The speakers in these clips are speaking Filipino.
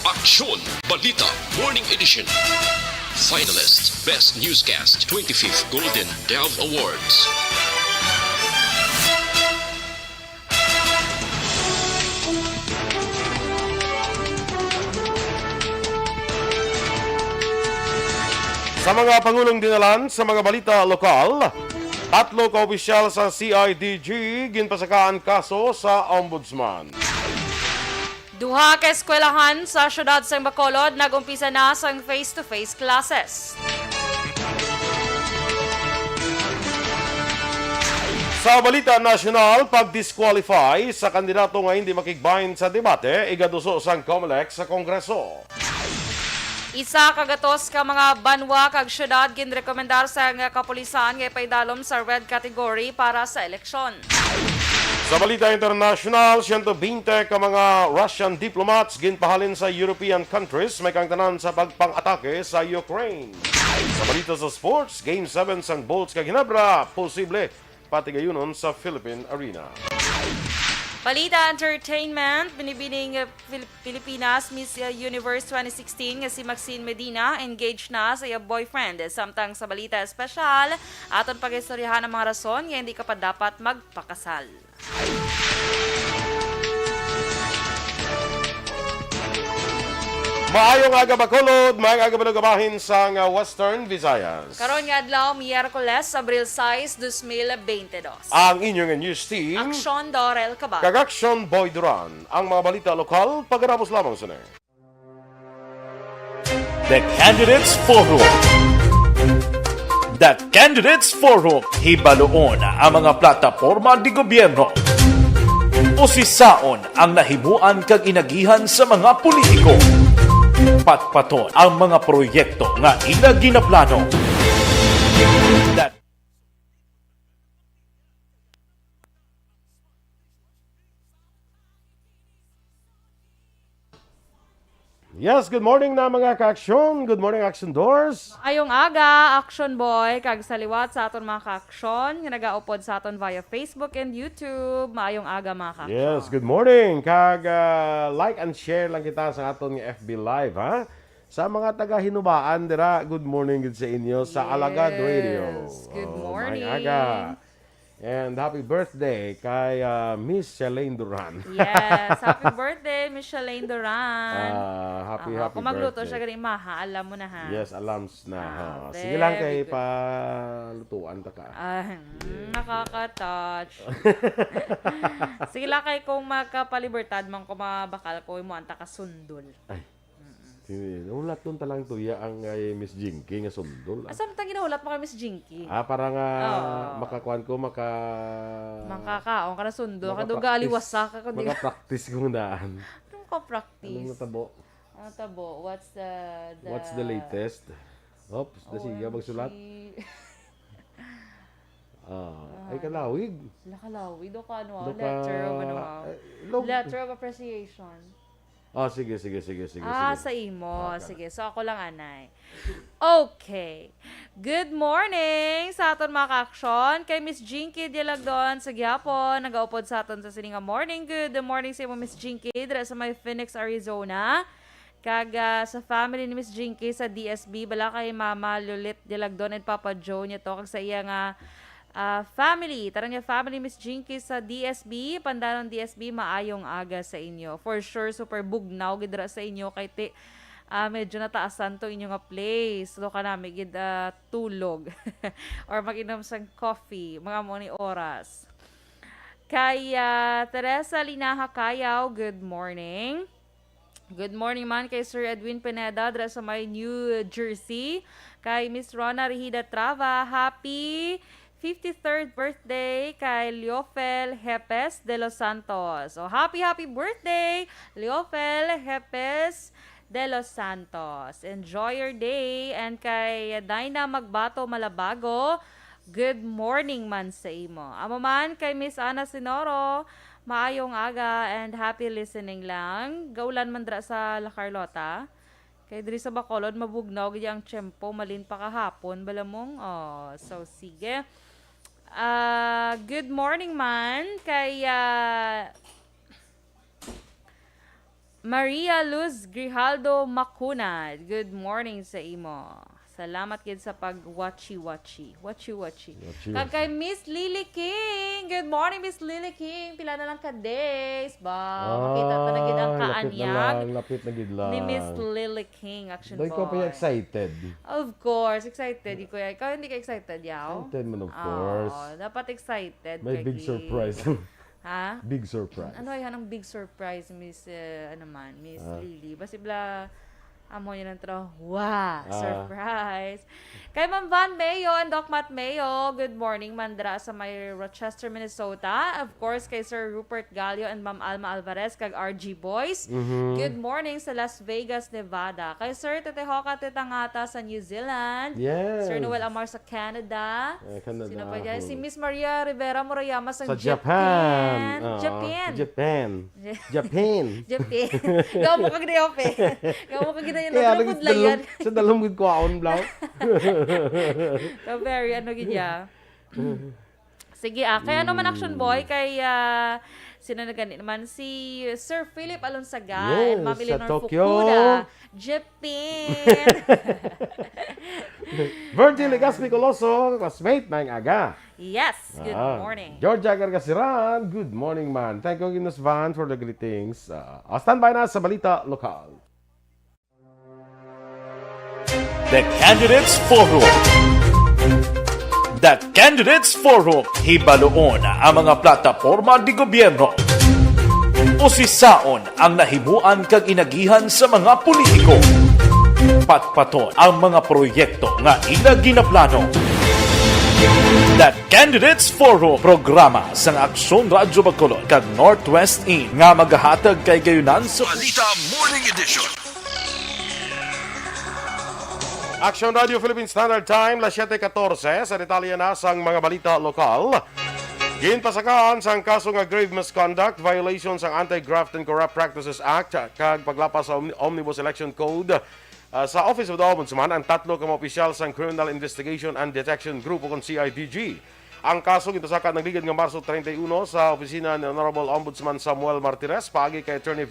Aksyon Balita Morning Edition. Finalist Best Newscast 25th Golden Dove Awards. Sa mga pangulong dinalan sa mga balita lokal, tatlo ka-opisyal sa CIDG ginpasakaan kaso sa Ombudsman. Duha ka eskwelahan sa syudad sa Bacolod nag-umpisa na sa face-to-face classes. Sa balita nasyonal, pag-disqualify sa kandidato nga hindi makigbahin sa debate, igaduso sang COMELEC sa Kongreso. Isa kagatos ka mga banwa kag syudad ginrekomendar sa nga kapulisan nga ipaidalom sa red category para sa eleksyon. Sa balita international, 120 ka mga Russian diplomats ginpahalin sa European countries may kangtanan sa pagpang-atake sa Ukraine. Sa balita sa sports, Game 7 sang Bolts kag Ginebra, posible patigayunon sa Philippine Arena. Balita Entertainment, binibining Pilipinas Miss Universe 2016 nga si Maxine Medina engaged na sa iya boyfriend. Samtang sa balita espesyal, aton pag-istoryahan ang mga rason nga hindi ka pa dapat magpakasal. Maayong aga Bacolod, maayong aga Balugabahin sa Western Visayas. Karon nga adlaw Miyerkules, Abril 6, 2022. Ang inyong news team, Aksyon Dorel Cabal. Kagaksyon Boy Duran. Ang mga balita lokal, pagkarapos lamang sa The Candidates Forum. The Candidates Forum, hibaloon ang mga plataporma di gobyerno. Usisaon ang nahimuan kag inagihan sa mga politiko. Patpaton ang mga proyekto nga ila ginaplano. Yes, good morning na mga kaaksyon. Good morning, Action Doors. Ayong aga, Action Boy, kag saliwat sa aton mga ka-aksyon, nga nagaupod sa aton via Facebook and YouTube. Maayong aga mga ka-aksyon. Yes, good morning. Kag like and share lang kita sa aton nga FB Live, ha? Sa mga taga-hinubaan, dira, good morning good sa inyo sa Alagad Radio. Good Oh, morning. may aga. And happy birthday kay Miss Shalane Duran. Yes, happy birthday, Miss Shalane Duran. Happy Kung magluto birthday. siya galing maha, alam mo na ha. Yes, alams na. ha. very Sige lang kay good. palutuan ta ka. Nakaka-touch. Sige lang kay kung magkapalibertad man ko mabakal ko mo anta ka sundol. Ulat nun talang tuya ang Miss Jinky nga sundol. Asa mo tang ginahulat mo kay Miss Jinky? Para nga Oo. makakuan ko, Mangkakaon ka na sundol, ka makapractice- duga aliwasa ka kundi. makapractice kong daan. Anong ka practice? Anong natabo? Ano tabo? What's What's the latest? Oops, nasiga magsulat. Ay kalawig. Nakalawi do ka ano, Do ka- letter of ano, letter of appreciation. Sige. Sa imo. Sige. So, ako lang, anay. Okay. Good morning sa aton mga ka-aksyon. Kay Miss Jinky Dilagdon sa Gyapon. Nag-aupod sa aton sa sininga morning. Good morning sa imo, Miss Jinky. Dira sa may Phoenix, Arizona. Kag sa family ni Miss Jinky sa DSB. Bala kay Mama Lulit Dilagdon and Papa Joe niya to. Kag sa iya nga family, tarang niya family Miss Jinky sa DSB, pandanon DSB, maayong aga sa inyo. For sure, super bugnaw gidra sa inyo kay medyo nataasan to inyo nga place. So ka namin gid tulog or mag-inom sang coffee, mga mo ni oras. Kay Teresa Linaha Kayaw, good morning. Good morning man kay Sir Edwin Pineda dra sa may New Jersey. Kay Miss Rona Rihida Trava, happy 53rd birthday kay Leofel Hepes de Los Santos. So, happy birthday, Leofel Hepes de Los Santos. Enjoy your day. And kay Daina Magbato Malabago, good morning man sa imo. Amo man kay Miss Ana Sinoro, maayong aga and happy listening lang. Gaulan man dra sa La Carlota. Kay diri sa Bacolod, mabugnaw gid ang tiyempo, malin pa kahapon, balamong. So sige. Good morning man kay Maria Luz Grijaldo Macunad. Good morning sa imo. Salamat gid sa pag-watchy-watchy. Watchy-watchy. Kag kay Miss Lily King. Good morning, Miss Lily King. Pila na lang ka days ba? Makita ta na gid ang kaanyag Lapit na gid lang. ni Miss Lily King. Action Doy ko pa boy. excited. Of course, excited. Di ko yan. Ikaw hindi ka excited, yaw? Excited man, of course. Dapat excited. May big Kagi. surprise. Ha? Big surprise. Ano yan ang big surprise, Miss, Miss Lily? Basi bla, amo yun ang trabaho. Wow! Surprise! Kay Ma'am Van Mayo and Doc Matt Mayo, good morning, Mandra sa may Rochester, Minnesota. Of course, kay Sir Rupert Gallo and Ma'am Alma Alvarez, kag RG Boys. Good morning sa Las Vegas, Nevada. Kay Sir Tete Hoka Tetangata sa New Zealand. Yes. Sir Noel Amar sa Canada. Canada. Sino pa dyan? Si Miss Maria Rivera Murayama sa Sa Japan. Japan. Japan. Japan. Japan. Japan. Gawa mo kag diyope. Gawa mo kag ginayon Kaya na pudlayan. sa dalawang gud ko aon blaw. So very ano gid ya. Sige kaya naman action boy kay sino na ganit naman si Sir Philip Alonsagan, Yes, Ma'am sa Eleanor Tokyo. Fukuda, Japan. Virgil Legaspi Coloso, classmate ng aga. Yes, good morning. Georgia Gargasiran, good morning man. Thank you Guinness Van for the greetings. Standby na sa Balita Lokal. The Candidates Forum. The Candidates Forum, hibaloon ang mga plataporma di gobyerno. Usisaon ang nahimuan kag inagihan sa mga politiko. Patpaton ang mga proyekto nga ila ginaplano. The Candidates Forum, programa sang Aksyon Radyo Bacolod kag Northwest In nga magahatag kay gayunan sa Balita Morning Edition. Action Radio Philippine Standard Time, las 7:14 sa detalye na sang mga balita lokal. Ginpasakaan sang kaso nga grave misconduct, violation sang Anti-Graft and Corrupt Practices Act kag paglapas sa Omnibus Election Code sa Office of the Ombudsman ang tatlo ka mga opisyal sang Criminal Investigation and Detection Group o kung CIDG. Ang kaso ginpasakaan nagligid nga Marso 31 sa opisina ni Honorable Ombudsman Samuel Martinez paagi kay Attorney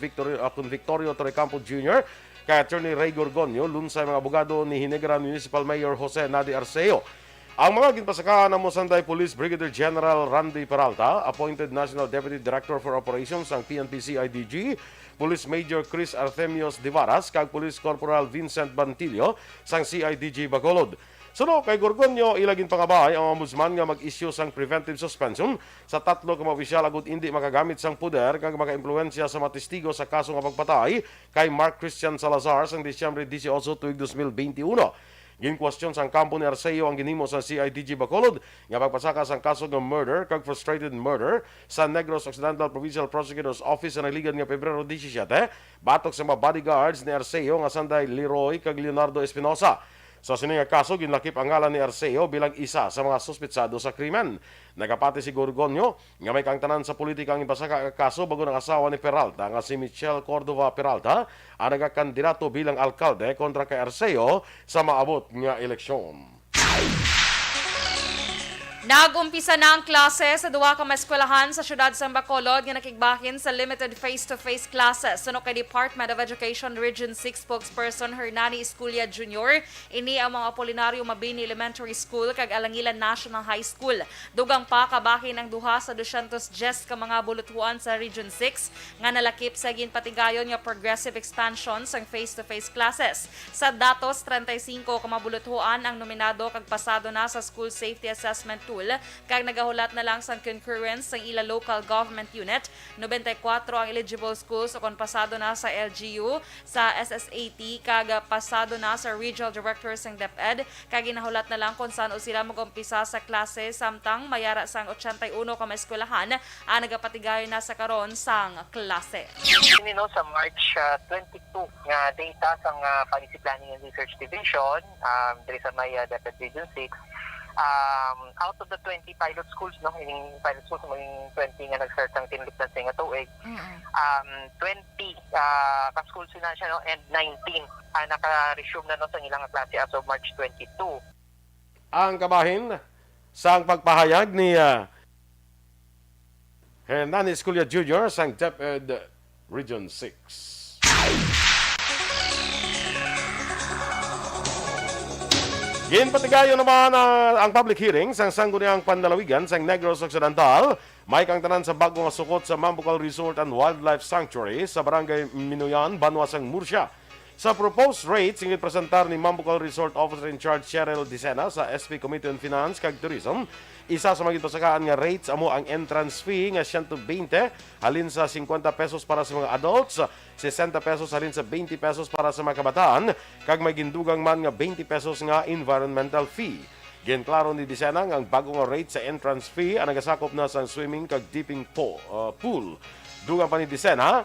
Victorio Torrecampo Jr., kay Attorney Ray Gorgonio, lunsay mga abogado ni Hinegran Municipal Mayor Jose Nadi Arceo. Ang mga ginpasakaan ng Mosanday Police Brigadier General Randy Peralta, appointed National Deputy Director for Operations ng PNP-CIDG, Police Major Chris Artemios Divaras, kag Police Corporal Vincent Bantillo sang CIDG Bacolod. Suno kay Gorgonio, ilagin pangabay ang ombudsman nga mag-issue sang preventive suspension sa tatlo ka mga opisyal agud hindi makagamit sang puder kag maka-impluwensya sa mga testigo sa kaso nga pagpatay kay Mark Christian Salazar sang Disyembre 18 tuig 2021. Ginkwestiyon sang kampo ni Arceo ang ginhimo sa CIDG Bacolod nga pagpasaka sang kaso nga murder kag frustrated murder sa Negros Occidental Provincial Prosecutor's Office sa naligan nga Pebrero 17 batok sa mga bodyguards ni Arceo nga sanday Leroy kag Leonardo Espinosa. Sa sining kaso, ginlakip ang ngalan ni Arceo bilang isa sa mga suspitsado sa krimen. Nagapati si Gorgonio nga may kangtanan sa politika ang ipasaka kaso bago ng asawa ni Peralta nga si Michelle Cordova Peralta ang nagakandidato bilang alkalde kontra kay Arceo sa maabot nga eleksyon. Nag-umpisa na ang klase sa duwa ka eskwelahan sa syudad sa Bacolod nga nakigbahin sa limited face-to-face classes. Suno kay Department of Education Region 6 spokesperson Hernani Esculia Jr. Ini ang mga Apolinario Mabini Elementary School kag Alangilan National High School. Dugang pa kabahin ang duha sa 210 ka mga buluthuan sa Region 6 nga nalakip sa ginpatigayon nga progressive expansion sang face-to-face classes. Sa datos 35 ka mga buluthuan ang nominado kag pasado na sa School Safety Assessment Tool kag nagahulat na lang sa concurrence ng ila local government unit. 94 ang eligible schools o kon pasado na sa LGU, sa SSAT kag pasado na sa regional directors ng DepEd kag ginahulat na lang kung saan o sila mag-umpisa sa klase samtang mayara sang 81 ka mga eskwelahan ang nagapatigayon na sa karon sang klase. Nino sa March 22 nga data sang Policy Planning and Research Division there is a may DepEd Region 6. Out of the 20 pilot schools, no, yung pilot schools, maging 20 nga nag-start ang tinliptan sa nga tuig, 20 ka-schools na siya, no, and 19 naka-resume na no, sa ilang klase as of March 22. Ang kabahin sa pagpahayag ni Hernani Esculia Jr. sang DepEd Region 6. Ginpatigayo naman ang public hearing sa sangguniang panlalawigan sa Negros Occidental. May kang tanan sa bagong sukot sa Mambucal Resort and Wildlife Sanctuary sa Barangay Minuyan, Banwasang, Murcia. Sa proposed rates, ingit presentar ni Mambucal Resort Officer in Charge Cheryl Dicena sa SP Committee on Finance kag Tourism. Isa sa mga pasakaan nga rates amo ang entrance fee nga 120 halin sa 50 pesos para sa mga adults, 60 pesos halin sa 20 pesos para sa mga kabataan, kag may gindugang man nga 20 pesos nga environmental fee. Ginklaro ni Dicena ang bagong rate sa entrance fee ang nagasakop na sa swimming kag dipping pool. Dugang pa ni Dicena,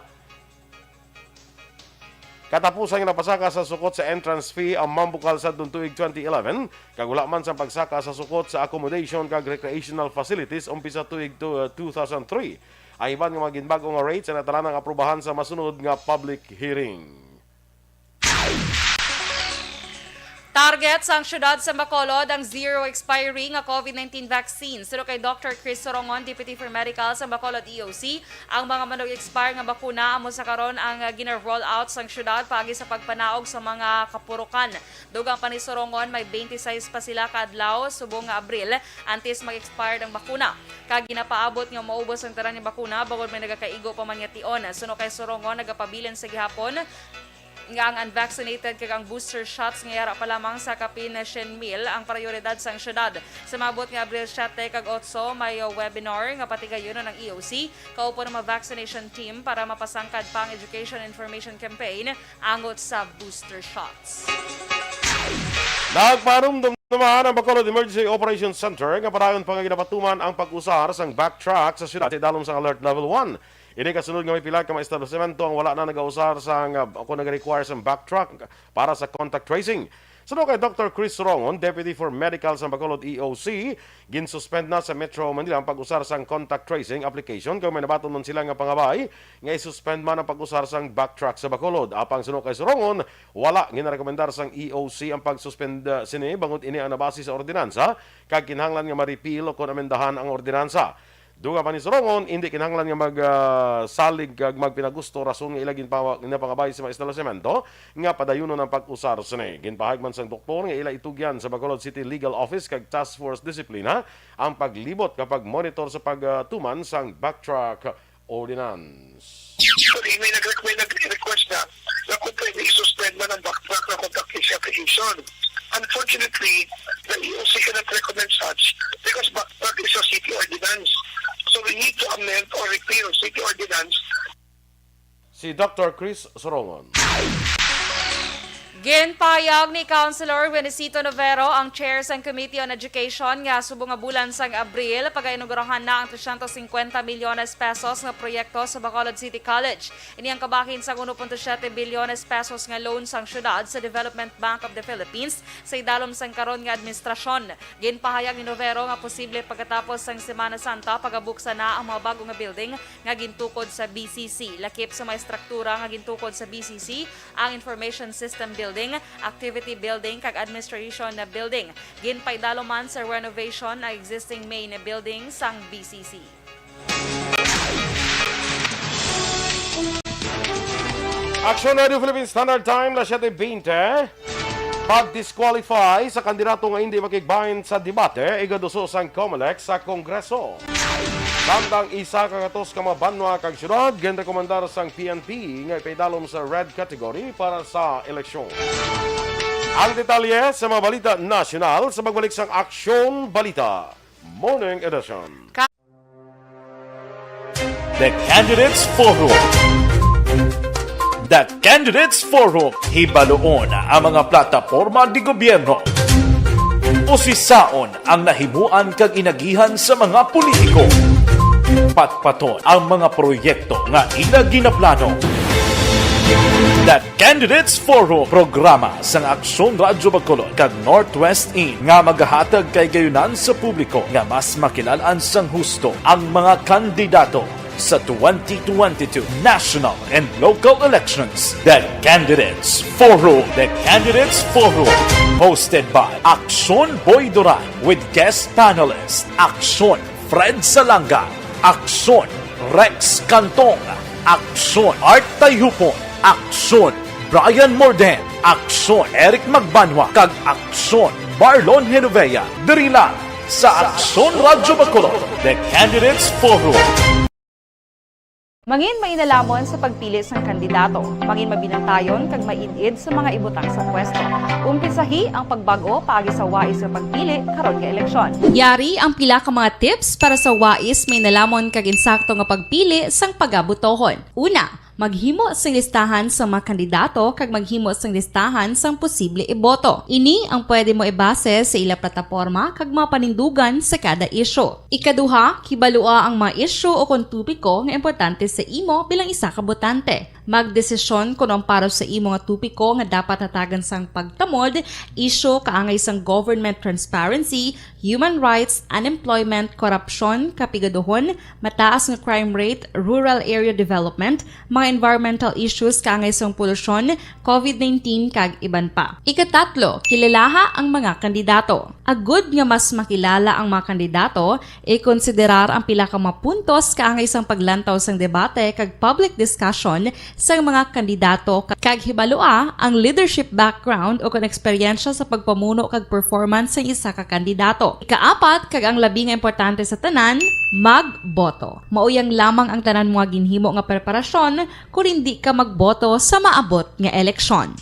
katapusan nga napasaka sa sukot sa entrance fee ang Mambucal sa tuig 2011, kag wala man sa pagsaka sa sukot sa accommodation kag recreational facilities umpisa tuig 2003. Ang iban nga mga ginbagong rates ang natalanang aprobahan sa masunod nga public hearing. Target sang syudad sa Bacolod ang zero expiry nga COVID-19 vaccine. Sino kay Dr. Chris Sorongon, Deputy for Medical sa Bacolod EOC, ang mga manog-expire nga bakuna amo sa karon ang gina-roll out sang syudad paagi sa pagpanaog sa mga kapurukan. Dugang pa ni Sorongon, may 26 pa sila kadlaw subong nga Abril antes mag-expire ang bakuna. Kag ginapaabot nga maubos ang tanan ni bakuna bangod may nagakaigo pa man nga tion. Suno kay Sorongon, nagapabilin sa gihapon nga ang unvaccinated kag ang booster shots nga yara pa lamang sa kapin na 100,000 ang prioridad sang syudad. Sa mabot nga Abril 7 kag 8 may webinar nga patigayon ng EOC kaupo ng mga vaccination team para mapasangkad pang education information campaign angot sa booster shots. Nagparumdum naman ang Bacolod Emergency Operations Center nga parayon pa nga ginapatuman ang pag-usar sang backtrack sa syudad sa dalom sa Alert Level 1. Ini kasunod nga may pila ka mga establishmento ang wala na nag-ausar sa kung nag-require sa backtrack para sa contact tracing. Sunod kay Dr. Chris Sorongon, Deputy for Medical sa Bacolod EOC, ginsuspend na sa Metro Manila ang pag-usar sang contact tracing application kung may nabaton nun sila nga pangabay, nga isuspend man ang pag-usar sang backtrack sa Bacolod. Apang sunod kay Sorongon, wala ginarekomendar sang EOC ang pag-suspend sini bangot ini ang nabase sa ordinansa, kag kinahanglan nga ma-repeal o kung amendahan ang ordinansa. Duga pa ni Sorongon, hindi kinahanglan nga magsalig kag magpinagusto rason nga ilagin pangabay sa mga establishmento nga padayunon ang pag-usar sini. Ginpahag man sang doktor nga ila itugyan sa Bacolod City Legal Office kag Task Force Disiplina ang paglibot kapag monitor sa pagtuman sang backtrack ordinance. Actually, may nag-request na kung pwede isuspend man ang backtrack na contact tracing application. Unfortunately, the EOC cannot recommend such because backtrack is a city ordinance. So we need to amend or repeal city ordinance. Si Dr. Chris Sorongon. Ginpayag ni Councilor Winesito Novero ang chair sang Committee on Education nga subong nga bulan sang Abril pag-inugurahan na ang 350 milyones pesos nga proyekto sa Bacolod City College. Ini ang kabahin sa 1.7 bilyones pesos nga loan sang syudad sa Development Bank of the Philippines sa idalom sang karon nga administrasyon. Ginpahayag ni Novero nga posible pagkatapos sang Semana Santa pagabuksan na ang mga bagong nga building nga gintukod sa BCC. Lakip sa mga struktura nga gintukod sa BCC ang Information System Building, Activity Building kag Administration na Building. Ginpaydalo man sa renovation ang existing main building sang BCC. Action Radio Philippine Standard Time, la 7:20. Pag-disqualify sa kandidato nga hindi makigbahin sa debate, igaduso sang COMELEC sa Kongreso. Samtang isa kagatos ka mabanwa kag syudad, ginrekomendar sang PNP nga ipaydalom sa red category para sa eleksyon. Ang detalye sa mga balita nasyonal sa pagbalik sang Aksyon Balita Morning Edition. The Candidates Forum. The Candidates Forum, hibaloon ang mga plataporma di gobyerno. Usisaon ang nahimuan kag inagihan sa mga politiko. Patpaton ang mga proyekto nga ila ginaplano. The Candidates Forum, programa sang Aksyon Radyo Bacolod kag Northwest In nga magahatag kay gayunan sa publiko nga mas makilalaan sang husto ang mga kandidato sa 2022 national and local elections. The Candidates Forum. The Candidates Forum, hosted by Aksyon Boy Duran with guest panelist Aksyon Fred Salanga, Aksyon Rex Cantong, Aksyon Art Tayupon, Aksyon Brian Morden, Aksyon Eric Magbanwa, kag Aksyon Marlon Genovea. Diri lang sa Aksyon Radyo Bacolod, The Candidates Forum. Mangin mainalamon sa pagpili sang kandidato, mangin mabinantayon kag mainid sa mga ibutang sa pwesto. Umpisahi ang pagbago paagi sa wais sa pagpili karon nga eleksyon. Yari ang pila ka mga tips para sa wais may nalamon kag insakto nga pagpili sang pagabutohon. Una, maghimo sang listahan sa mga kandidato kag maghimo sang listahan sang posible iboto. Ini ang pwede mo ibase sa ila plataporma kag mga panindugan sa kada isyu. Ikaduha, kibalua ang mga isyu o kung tupiko nga importante sa imo bilang isa ka botante. Magdesisyon kung ang para sa imo nga tupiko nga dapat hatagan sang pagtamod, isyu kaangay sang government transparency, human rights, unemployment, korupsyon, kapigaduhon, mataas nga crime rate, rural area development, mga environmental issues kaangay sang polusyon, COVID-19 kag iban pa. Ikatatlo, kilalaha ang mga kandidato. Agud nga mas makilala ang mga kandidato, i-konsiderar ang pila ka mga puntos kaangay sang paglantaw sang debate kag public discussion sang mga kandidato kag hibalua ang leadership background o kon eksperyensya sa pagpamuno kag performance sa isa ka kandidato. Ikaapat kag ang labi nga importante sa tanan, magboto. Mauyang lamang ang tanan mga ginhimo nga preparasyon kung hindi ka magboto sa maabot nga eleksyon.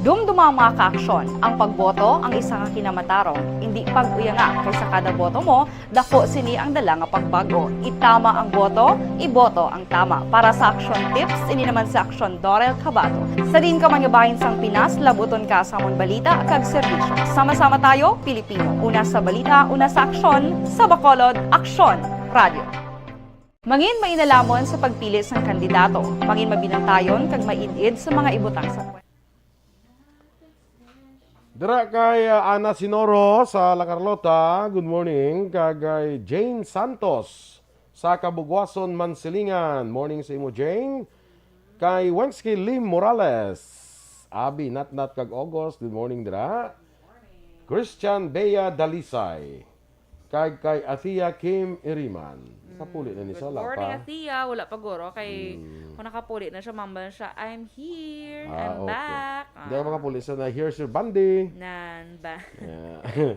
Dumduma mga kaaksyon, ang pagboto ang isa ka kinamatarong, hindi pag-uya nga kaysa kada boto mo, dako sini ang dala nga pagbago. Itama ang boto, iboto ang tama. Para sa action tips, ini naman sa action Dorel Cabato. Sa din ka manyabahin sang Pinas, labuton ka sa amon balita kag serbisyo. Sama-sama tayo, Pilipino. Una sa balita, una sa aksyon, sa Bacolod, Aksyon Radio. Mangin mainalamon sa pagpili sang kandidato, mangin mabinantayon kag mainid sa mga ibutang sa pwesto. Dira kay Ana Sinoro sa La Carlota, good morning. Kay Jane Santos sa Kabugwason, Mansilingan, morning sa imo Jane. Kay Wensky Lim Morales, Abi Natnat kag August, good morning dira. Christian Bea Dalisay, kay Athea Kim Iriman. Kapuli na ni Good sa morning, lapa. Athea. Wala pa guro. Kay kung nakapuli na siya, mamba na siya, I'm here, I'm okay. back. Hindi ako makapuli sa na here's your Bandy. Nan ba? Yeah.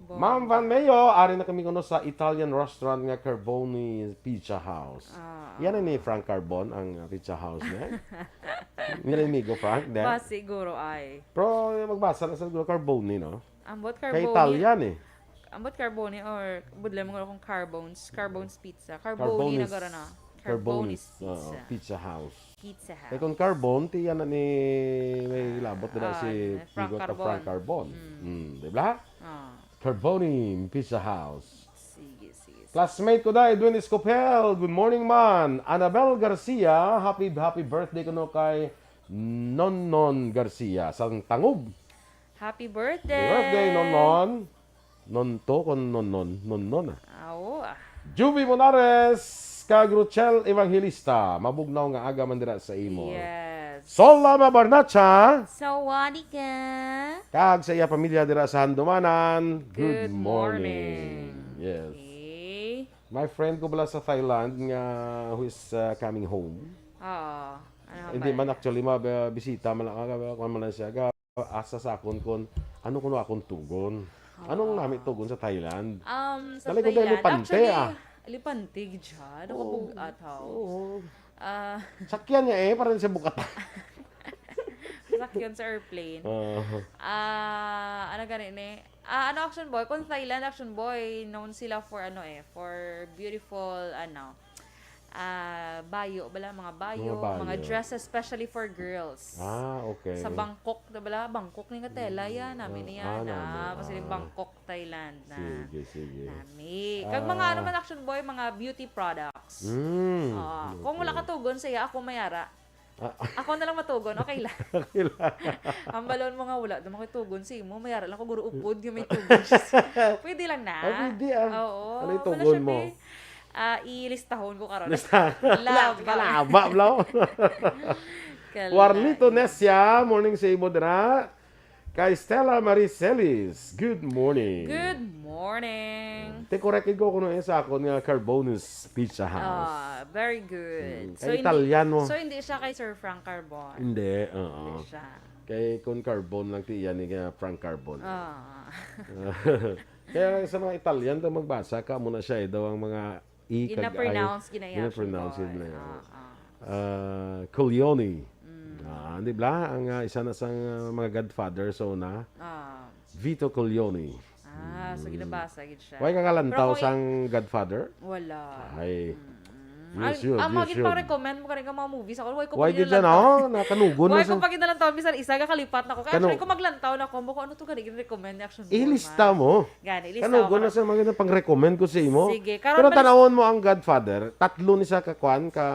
Ma'am Van Mayo, ari na kami kuno sa Italian restaurant nga Carboni Pizza House. Yan ni Frank Carbon ang pizza house niya. Yan ni Migo Frank. Ba siguro ay. Pero magbasa na sa Carboni, no? Ambot Kay Carboni. Italian eh. Ambot Carboni or budlay mo kung Carbones Pizza. Carboni na gara na. Carbonis Pizza. Pizza House. Pizza Kaya House. kung Carbon, tiyan na ni may labot na si Frank Migo Carbon. Frank Carbon. Diba? Carboni Pizza House. Sige. Classmate ko da, Edwin Escopel. Good morning, man. Annabel Garcia, happy birthday ko no kay Non Garcia sa Tangub. Happy birthday! Happy birthday, Non. Non to kon non. Aw. Juvie Monares, kag Rochelle Evangelista. Mabugnaw nga aga man dira sa imo. Yes. Sola Mabarnacha, Sawadi ka. kag sa iya pamilya dira sa Handumanan. Good morning. Yes. Okay. My friend ko bala sa Thailand nga who is coming home. Oo. Ano Hindi ba? man actually bisita man lang siya. Asa sa akon kon ano kuno akong tugon. Anong namin tugon sa Thailand? Sa Dali ko dahil Thailand, lipante, actually, lipante dyan. Ako bugat how. Oo. Ah, Sakyan niya parang siya bukata. sakyan sa airplane. Ano ganun eh. Ano Action Boy? Kung Thailand Action Boy, known sila for for beautiful, bayo, mga bayo, Mga bayo. mga dresses, especially for girls. Okay. Sa Bangkok, Bangkok ni nga tela yan, namin niya na. Kasi Bangkok, Thailand na. Sige. Nami. Kag mga ano man Action Boy, mga beauty products. Kung wala ka tugon, saya ako mayara. Ako na lang matugon, okay lang. Ang balon mo nga wala, naman ko'y tugon si mo, mayara lang ko guro upod, yung may tugon. Pwede lang na. Pwede Oo. Ano yung tugon mo? Ilistahon ko karon. Kalaba, blaw. Warlito Nesia, morning sa imo dira. kay Stella Maricelis. Good morning. Good morning. Te correct ko kuno sa akon nga Carbonus Pizza House. Very good. Kay Italiano. So hindi siya kay Sir Frank Carbon. Hindi, oo. Hindi siya. Kay kun Carbon lang ti yan ni Frank Carbon. Ah. Kaya sa mga Italian daw magbasa ka muna siya daw ang mga Gina-pronounce, gina-pronounce boy. yun na yun. Coglione. Di ba? Ang isa na sang mga godfather so na Vito Coglione. So ginabasa gid siya. Why ka kalantaw Pero kung sang godfather? Wala. Ay. Ang maging pang-recommend mo kanina mga movies ako. Why gid dyan ako? Nakanugon na Why sa... kung pagin nalantaw bisan isa ka kalipat na ko. Kaya Kano- actually kung maglantaw na ko, ano to kanina recommend ni action Ilista mo. Gani, ilista Kanugon na ko. sa mga pang-recommend ko sa imo. Sige, karon Pero malis- tanawon mo ang Godfather. Tatlo ni sa kakwan ka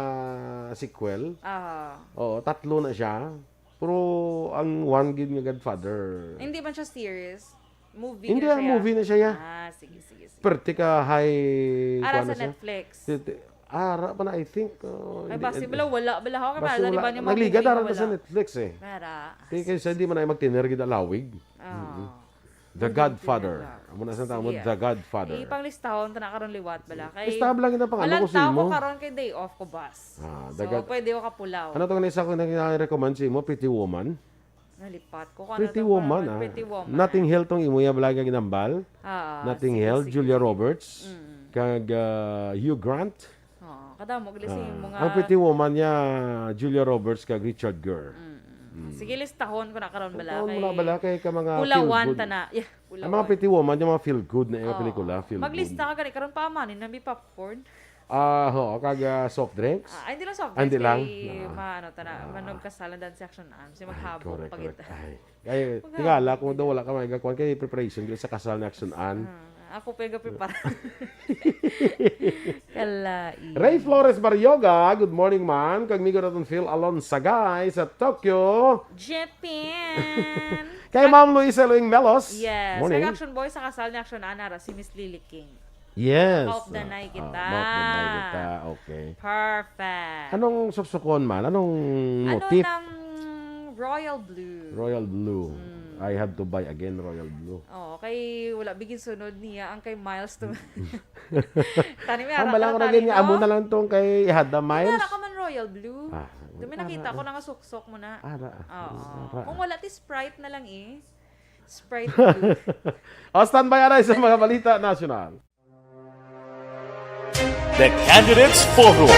sequel. Oo, tatlo na siya. Pero ang one gid nga Godfather. Hindi man siya series. Movie Hindi na ang siya. movie na siya. Sige. Perti ka high... Ara kuwan sa na siya. Netflix. Ara pa na, I think. Ay, basi, wala ako Basta kamala. Di ba wala. niya mga Nagliga movie na daran na sa Netflix eh. Mara. Kaya hindi man ay magtiner gid alawig. The Godfather. Amo na sa tamo Sige. The Godfather. Ipanglistahon ta na karon liwat bala kay. Listab lang ito pang ano ko sa Walang tao imo. ko karon kay day off ko bus. Ah, So dagat- pwede ko kapulaw. Ano to nga isa ko na recommend sa imo, Pretty Woman? Nalipat ko. Kung Pretty ano to, Woman, karon, Pretty Woman. Nothing Hell tong imo ya balaga ginambal. Nothing sige, Hell, sige. Julia Roberts. Kag Hugh Grant. Kadamo gali mga Ang Pretty Woman niya, Julia Roberts kag Richard Gere. sige listahon ko na karon bala Taon kay. mo na bala kay ka mga Pulawan feel-good. ta na. Yeah, pulawan. Ang mga Pretty Woman, yung mga feel-good na yung pelikula. Feel Maglista ka gani karon pa manin na may popcorn. Kag soft drinks. Ay, hindi lang soft Hindi drinks. lang? Kay maano ta na manog kasalan dan section an. Si maghabog Correct. pagit. Ay, tingala, kung daw wala ka magagakuan kay preparation sa kasal na action an. Ako pa yung prepara. Kalai. Ray Flores Baryoga, good morning man. Kag migo naton Phil Alon Sagay sa Tokyo. Japan. Kay Ma'am Luisa Luing Melos. Yes. Morning. Kay Action Boy sa kasal ni Action Anara, si Miss Lily King. Yes. Mouth the night kita. Mouth the night kita. Okay. Perfect. Anong supsukon man? Anong Ano motif? ng Royal Blue? Royal Blue. I have to buy again Royal Blue. Kay wala bigin sunod niya ang kay Miles to. Tani may Ang ara balang ka ragin niya, amo na lang tong kay Hada Miles. Ara ka man Royal Blue. Dumi nakita ko na nga suksok mo na. Ara. Kung wala ti Sprite na lang eh. Sprite Blue. Standby aray sa mga balita national. The Candidates Forum.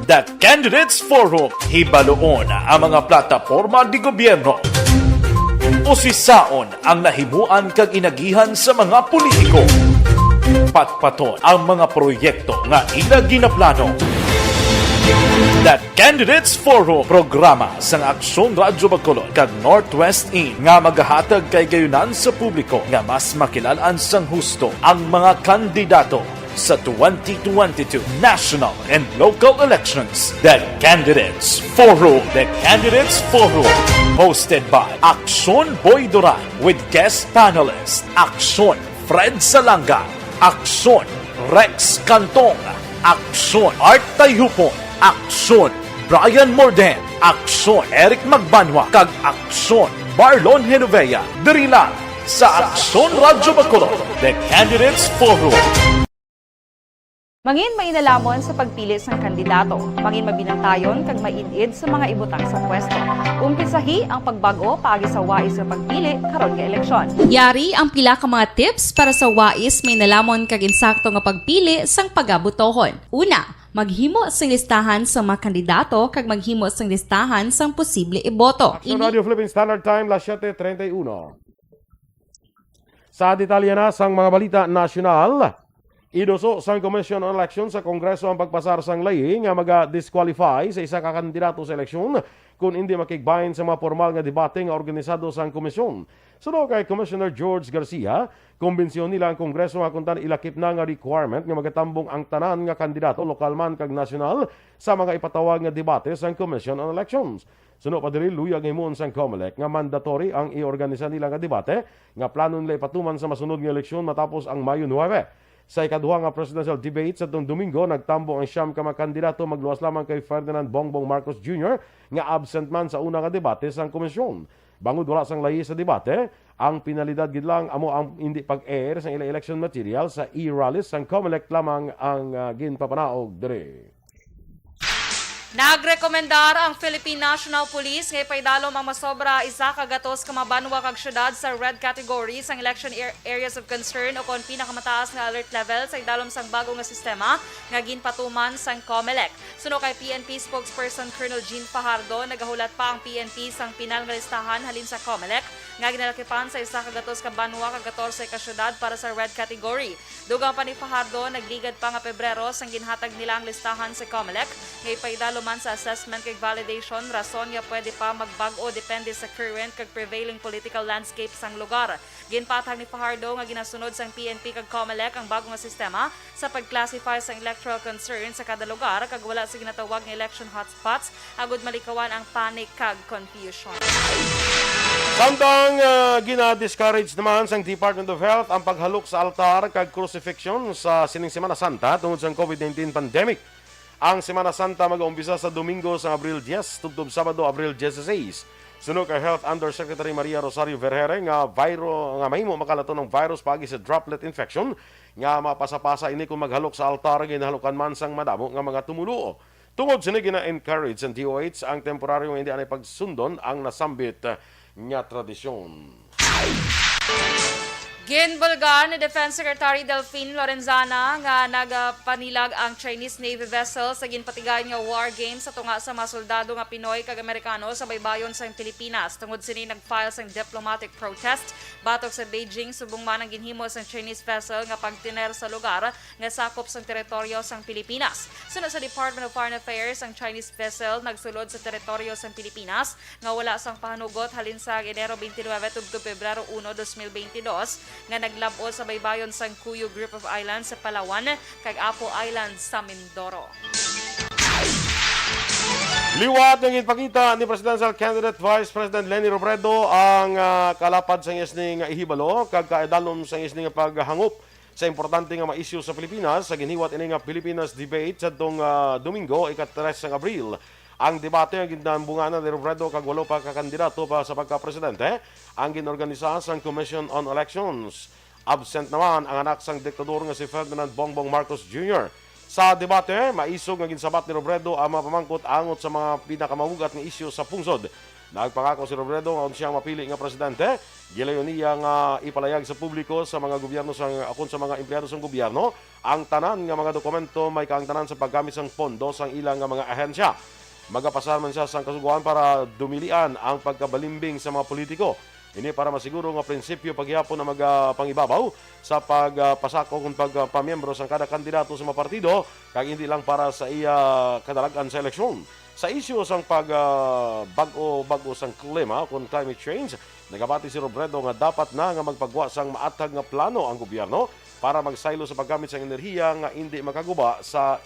The Candidates Forum. Hibaloon ang mga plataporma di gobyerno. Usisaon ang nahimuan kag inagihan sa mga politiko. Patpaton ang mga proyekto nga ila ginaplano. The Candidates Forum programa sang Aksyon Radyo Bacolod kag Northwest In nga magahatag kay gayunan sa publiko nga mas makilalan sang husto ang mga kandidato sa 2022 national and local elections. The Candidates Forum. The Candidates Forum. Hosted by Aksyon Boy Duran with guest panelists Aksyon Fred Salanga, Aksyon Rex Cantong, Aksyon Art Tayupon, Aksyon Brian Morden, Aksyon Eric Magbanwa, kag Aksyon Marlon Genovea. Diri lang sa Aksyon Radyo Bacolod. The Candidates Forum. Mangin mainalamon sa pagpili sang kandidato, mangin mabinantayon kag mainid sa mga ibutang sa pwesto. Umpisahi ang pagbago paagi sa wais sa pagpili karon nga eleksyon. Yari ang pila ka mga tips para sa wais may nalamon kag insakto nga pagpili sang pagabutohon. Una, maghimo sang listahan sa mga kandidato kag maghimo sang listahan sang posible iboto. Action Radio Philippine Standard Time, las 7:31. Sa detalye na sang mga balita nasyonal, iduso sang Commission on Election sa Kongreso ang pagpasar sang lay nga maga-disqualify sa isa ka kandidato sa eleksyon kung hindi makigbahin sa mga formal nga debate nga organisado sang komisyon. Suno kay Commissioner George Garcia, kumbensyon nila ang Kongreso nga kuntan ilakip na nga requirement nga magatambong ang tanan nga kandidato lokal man kag nasyonal sa mga ipatawag nga debate sang Commission on Elections. Suno pa diri luyag himon sang COMELEC nga mandatory ang iorganisa nila nga debate nga plano nila ipatuman sa masunod nga eleksyon matapos ang Mayo 9. Sa ikaduha nga presidential debate sa itong Domingo, nagtambo ang siyam ka mga kandidato magluwas lamang kay Ferdinand Bongbong Marcos Jr. nga absent man sa una nga debate sa komisyon. Bangod wala sang lahi sa debate, ang pinalidad gid lang amo ang hindi pag-air sa ila election material sa e-rallies sang COMELEC lamang ang ginpapanaog dire. Nagrekomendar ang Philippine National Police nga paidalom ang masobra isa ka gatos ka mabanwa kag syudad sa red category sang election areas of concern o kon pinakamataas nga alert level sa idalom sang bago nga sistema nga ginpatuman sang COMELEC. Suno kay PNP spokesperson Colonel Jean Fajardo, nagahulat pa ang PNP sang pinal nga listahan halin sa COMELEC nga ginalakipan sa isa ka gatos ka banwa kag 14 ka syudad para sa red category. Dugang pa ni Fajardo, nagligad pa nga Pebrero sang ginhatag nila ang listahan sa COMELEC nga ipaidalo man sa assessment kag validation, rason nga pwede pa magbag-o depende sa current kag prevailing political landscape sang lugar. Ginpatag ni Fajardo nga ginasunod sang PNP kag COMELEC ang bago nga sistema sa pag-classify sang electoral concern sa kada lugar kag wala sa ginatawag nga election hotspots agud malikawan ang panic kag confusion. Samtang gina-discourage naman sang Department of Health ang paghalok sa altar kag crucifixion sa sining Semana Santa tungod sa COVID-19 pandemic. Ang Semana Santa mag-uumpisa sa Domingo sa Abril 10 tubtob Sabado Abril 16. Suno kay Health Undersecretary Maria Rosario Vergere nga mahimo makalato ng virus pagi sa droplet infection nga mapasapasa ini kung maghalok sa altar ginahalukan man sang madamo nga mga tumuluo. Tungod sini gina-encourage ang DOH ang temporaryong hindi anay pagsundon ang nasambit nga tradisyon. Ginbulgar ni Defense Secretary Delphine Lorenzana nga nagapanilag ang Chinese Navy vessel sa ginpatigayon nga war games sa tunga sa mga soldado nga Pinoy kag Amerikano sa baybayon sa Pilipinas. Tungod sini nag-file sang diplomatic protest batok sa Beijing subong man ang ginhimo sang Chinese vessel nga pagtiner sa lugar nga sakop sang teritoryo sang Pilipinas. Sunod sa Department of Foreign Affairs, ang Chinese vessel nagsulod sa teritoryo sang Pilipinas nga wala sang pahanugot halin sa Enero 29 tubtob Pebrero 1, 2022 nga naglabot sa baybayon sang Cuyo Group of Islands sa Palawan kag Apo Island sa Mindoro. Liwat ng ipakita ni Presidential Candidate Vice President Leni Robredo ang kalapad sa isning ihibalo kag kaedalom sa isning paghangop sa importante nga ma-issue sa Pilipinas sa ginhiwat ini nga Pilipinas debate sa Domingo ika-3 ng Abril. Ang debate ang ginambunganan ni Robredo kag walo pa kakandidato pa sa pagka-presidente ang ginorganisa sang Commission on Elections. Absent naman ang anak sang diktador nga si Ferdinand Bongbong Marcos Jr. Sa debate, maisog nga ginsabat ni Robredo ang mapamangkot angot sa mga pinakamamugat nga isyu sa pungsod. Nagpangako si Robredo nga siyang mapili nga presidente, gilayon niya nga ipalayag sa publiko sa mga gobyerno akon sa mga empleyado sa gobyerno ang tanan nga mga dokumento may kaangtanan sa paggamit sang pondo sang ilang nga mga ahensya. Magapasar man siya sang kasuguan para dumilian ang pagkabalimbing sa mga politiko. Ini para masiguro nga prinsipyo paghihapon na magpangibabaw sa pagpasako kung pagpamiyembro sa kada kandidato sa mga partido kag hindi lang para sa iya kadalagan sa eleksyon. Sa isyu sang bago sang klima kung climate change, nagabati si Robredo nga dapat na nga magpagwa sang maatag nga plano ang gobyerno para magsaylo sa paggamit sang enerhiya nga hindi makaguba sa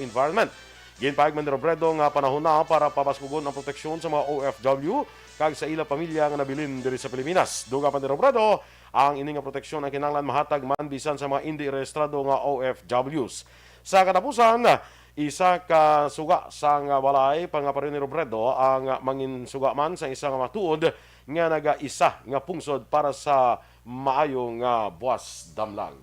environment. Ginpahayag man ni Robredo nga panahon na para papaskugon ang proteksyon sa mga OFW kag sa ila pamilya nga nabilin diri sa Pilipinas. Duga pa ni Robredo, ang ini nga proteksyon ang kinahanglan mahatag man bisan sa mga hindi rehistrado nga OFWs. Sa katapusan, isa ka suga sang walay pangaparin ni Robredo ang mangin suga man sa isa nga matuod nga naga-isa nga pungsod para sa maayong buwas damlag.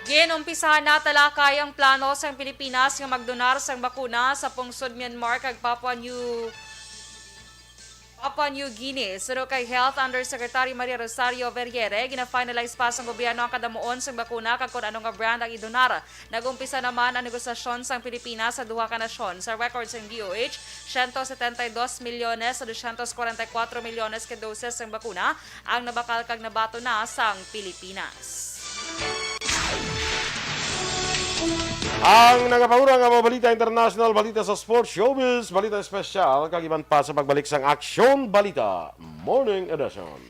Ginumpisahan na talakay ang plano sa Pilipinas nga magdonar sang bakuna sa pungsod Myanmar kag Papua New Guinea. Suro kay Health Undersecretary Maria Rosario Vergere, gina-finalize pa sang gobyerno ang kadamuon sang bakuna kag kung ano nga brand ang idonar. Nagumpisa naman ang negosasyon sang Pilipinas sa duha ka nasyon. Sa records ng DOH, 172 milyones o 244 milyones ka doses sang bakuna ang nabakal kag nabato na sang Pilipinas. Ang nagapahura nga mga balita international, balita sa sports, showbiz, balita espesyal, kagiban pa sa pagbalik sang Aksyon Balita Morning Edition.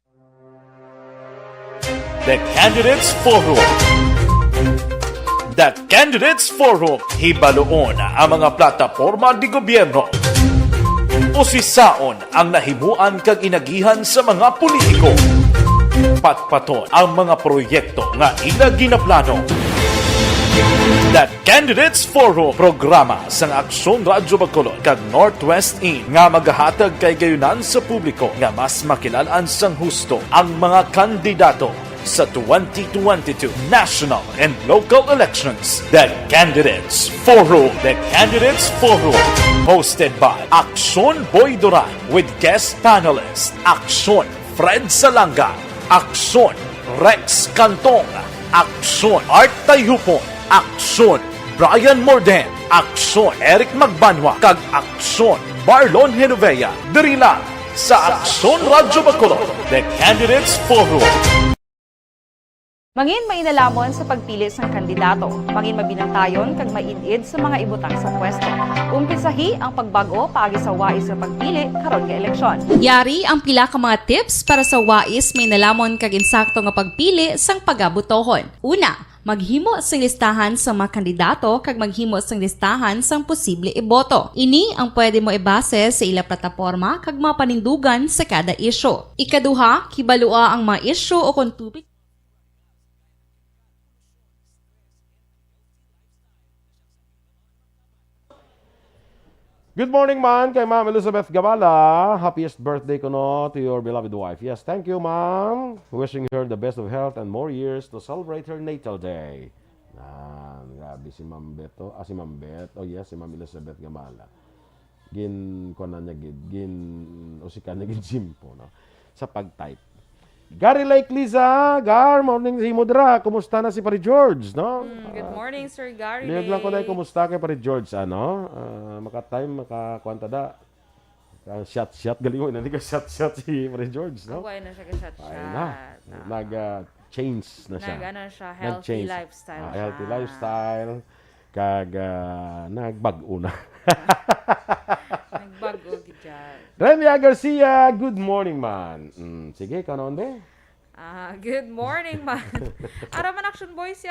The Candidates Forum. The Candidates Forum, hibaloon ang mga plataporma di gobyerno. Usisaon ang nahimuan kag inagihan sa mga politiko. Patpaton ang mga proyekto nga ila ginaplano. The Candidates Forum programa sa Aksyon Radyo Bacolod kag Northwest In nga magahatag kay gayunan sa publiko nga mas makilalaan sang husto ang mga kandidato sa 2022 national and local elections. The Candidates Forum. The Candidates Forum. Hosted by Aksyon Boy Duran with guest panelists Aksyon Fred Salanga, Aksyon Rex Cantong, Aksyon Art Tayupon, Aksyon Brian Morden, Aksyon Eric Magbanwa, kag Aksyon Marlon Genovea. Diri lang sa Aksyon Radyo Bacolod, The Candidates Forum. Mangin mainalamon sa pagpili sang kandidato, mangin mabinantayon kag mainid sa mga ibutang sa pwesto. Umpisahi ang pagbago paagi sa wais sa pagpili karon nga eleksyon. Yari ang pila ka mga tips para sa wais may nalamon kag insakto nga pagpili sang pagabutohon. Una, maghimo sang listahan sa mga kandidato kag maghimo sang listahan sang posible iboto. Ini ang pwede mo ibase sa ila plataporma kag mga panindugan sa kada isyu. Ikaduha, kibalua ang mga isyu o kung tubig Good morning, man, kay Ma'am Elizabeth Gabala. Happiest birthday ko no to your beloved wife. Yes, thank you, Ma'am. Wishing her the best of health and more years to celebrate her natal day. Grabe si Ma'am Beto. Si Ma'am Bet. Oh yes, si Ma'am Elizabeth Gabala. Ko na niya o si kanya gin po, no? Sa pag-type. Gary Lake Liza, morning si Mudra. Kumusta na si Pari George, no? Good morning, Sir Gary. Liyag lang ko na kumusta kay Pari George, ano? Maka-time, maka-kwanta da. Shot, galing mo. Hindi ka shot si Pari George, no? Away na siya ka shot. Ay na. Nag-change na siya. Siya, healthy lifestyle siya. Healthy lifestyle. Nagbago na. Nagbago, gidyan. Renia Garcia, good morning, man. Sige, ikaw naman, be. Good morning, man. Araman Action Boy si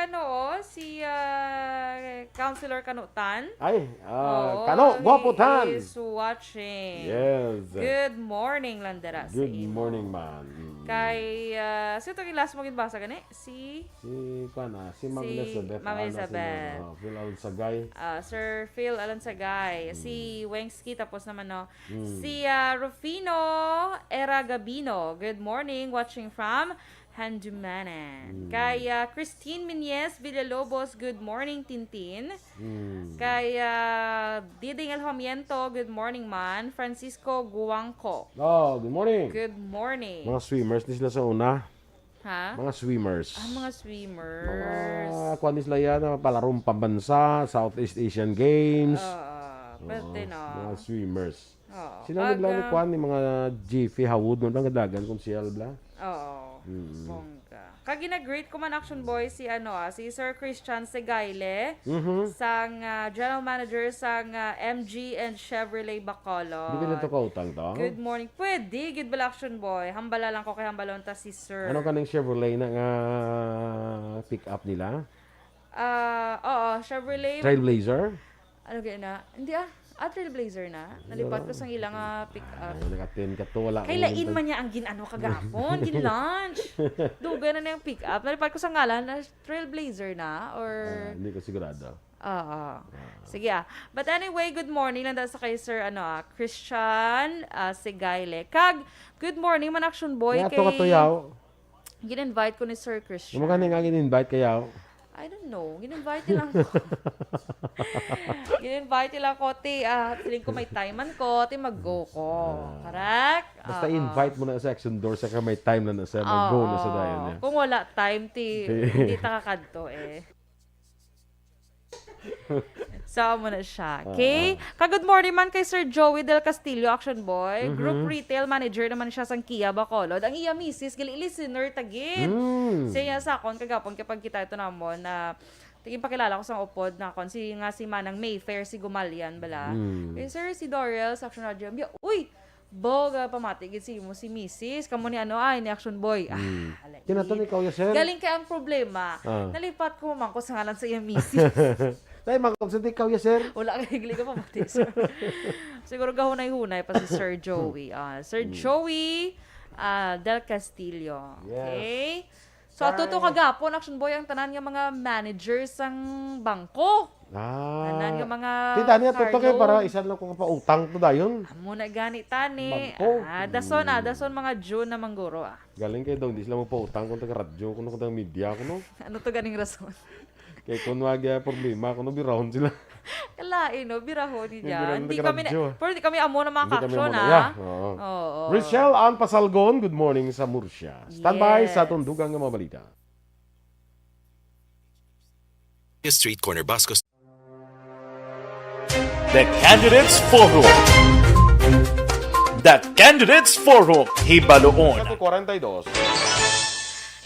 Councilor Kanutan. Ay, Kano, gwapo tan. He is watching. Yes. Good morning, Landera. Good morning, man. Kay, sino itong last mo ginbasa gani? Si Ma'am Elizabeth. Ma'am Elizabeth. Phil Alonsagay. Sir Phil Alonsagay. Si Wengski, tapos naman, no? Si Rufino Era Gabino. Good morning, watching from Handumanan. Kay Christine Minyes Villalobos, good morning, Tintin. Kay Diding El Homiento, good morning, man. Francisco Guangco. Oh, good morning. Good morning. Mga swimmers, di sila sa una. Ha? Mga swimmers. Mga swimmers. Kuwan sila yan, palarong pambansa, Southeast Asian Games. Pwede na. Mga swimmers. Oo. Sila naglang kuwan ni mga Jiffy Hawud, nung gadagan kung siya bla. Oo. Bongga. Kagina-great ko man Action Boy si Sir Christian Segaile sang General Manager sang MG and Chevrolet Bacolod. Di ba nito kautang to? Good morning. Pwede, good bala Action Boy. Hambala lang ko kay hambalon ta si Sir. Ano kaning Chevrolet na nga pick up nila? Oo, Chevrolet. Trailblazer? Ano kaya na? Hindi Trailblazer na. Nalipat ko sang ilang pick up. Ay, nakatin ka to, wala. Kailain man niya ang kagapon, ginlunch. Duga na yung pick up. Nalipat ko sa ngalan na Trailblazer na or Hindi ko sigurado. Sige But anyway, good morning lang sa kay Sir Christian Segaile. Kag good morning man Action Boy Kaya to katuyaw. Gin-invite ko ni Sir Christian. Yung mga nga in-invite kayaw. I don't know. Gin-invite lang ko. Gin-invite lang ko, feeling ko may timean ko, mag-go ko. Correct? Basta invite mo na sa action door sa may time na sa mag-go na sa dayan niya. Kung wala time, hindi takakadto Sama mo na siya. Okay? Good morning man kay Sir Joey Del Castillo, Action Boy. Group Retail Manager naman siya sang Kia Bacolod. Ang iya misis, gali listener tagin. Siya sa akon, kagapon kapag kita ito namon na tingin pakilala ko sa upod na kon si Manang Mayfair, si Gumalian, bala. Kay Sir si Dorel, sa Action Radio, uy, boga pamatigid si Mrs. Kamo ni ni Action Boy. Kinaton ikaw ya sir. Galing kay ang problema. Nalipat ko man ko sa ngalan sa iya Mrs. Dahil makakabsante ikaw ya sir. Wala kay gili ka pamati sir. Siguro gahunay-hunay pa si Sir Joey. Sir Joey Del Castillo. Okay? So ato to kagapon action boy ang tanan nga mga managers sang bangko. Tanan nga mga Tita niya, car to kay loan. para isan lang ko pautang to dayon. Amo na gani tani. Bangko. Dason mga June na mangguro Galing kay daw, hindi sila mo pautang kung taga-radyo, kung taga-media, kung no. Ano to ganing rason? Kaya kung wag problema, kung no, birahon sila. Kalain no, birahon Hindi niya. rin Hindi kami radyo. pero hindi kami amo na mga Hindi kami kaksyon muna. Yeah. Oo. Oo. Rochelle Ann Pasalgon, good morning sa Murcia. Standby Yes. sa tundugang nga mga balita. Street Corner Basco The Candidates Forum. The Candidates Forum. Hibaloon. 42.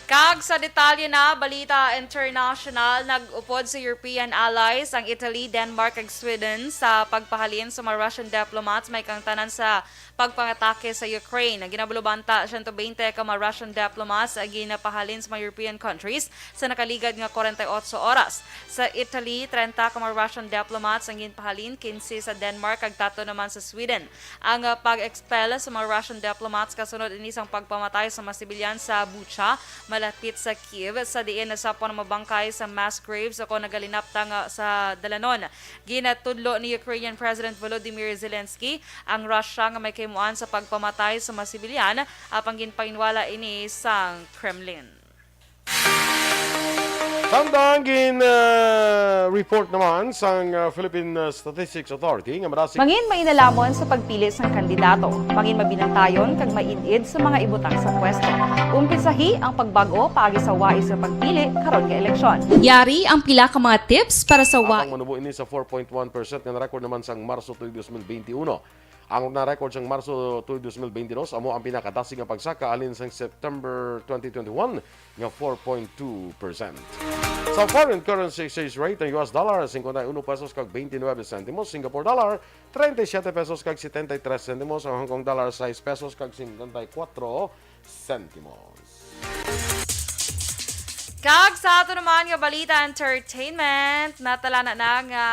Kag sa detalye na balita international, nag-upod sa European allies ang Italy, Denmark ag Sweden sa pagpahalin sa mga Russian diplomats may kangtanan sa pagpangatake sa Ukraine. Ginabulubanta 120 ka mga Russian diplomats ag ginapahalin sa mga European countries sa nakaligad nga 48 oras. Sa Italy, 30 ka mga Russian diplomats ang ginpahalin, 15 sa Denmark ag 3 naman sa Sweden. Ang pag-expel sa mga Russian diplomats kasunod inisang pagpamatay sa mga sibilyan sa Bucha, malapit sa Kiev, sa diin na sapon na mabangkay sa mass graves ako nagalinaptang sa Dalanon. Ginatudlo ni Ukrainian President Volodymyr Zelensky ang Russia nga may kaimuan sa pagpamatay sa mga sibilyan apang ginpainwala ini sang Kremlin. Samtang report naman sang Philippine Statistics Authority nga marasig Mangin mainalamon sa pagpili sang kandidato. Mangin mabinantayon kag maidid sa mga ibutang sa pwesto. Umpisahi ang pagbago paagi sa wais sa pagpili karon nga eleksyon. Yari ang pila ka mga tips para sa ang manubo ini sa 4.1% nga na-record naman sang Marso 2021. Ang na-record sang Marso 2022 amo ang pinakadasig nga pagsaka alin sang September 2021 nga 4.2%. Sa foreign currency exchange rate ng US dollar 51 pesos kag 29 centimos, Singapore dollar 37 pesos kag 73 centimos, ang Hong Kong dollar 6 pesos kag 54 centimos. Kag sa ato naman nga balita entertainment, natala na nga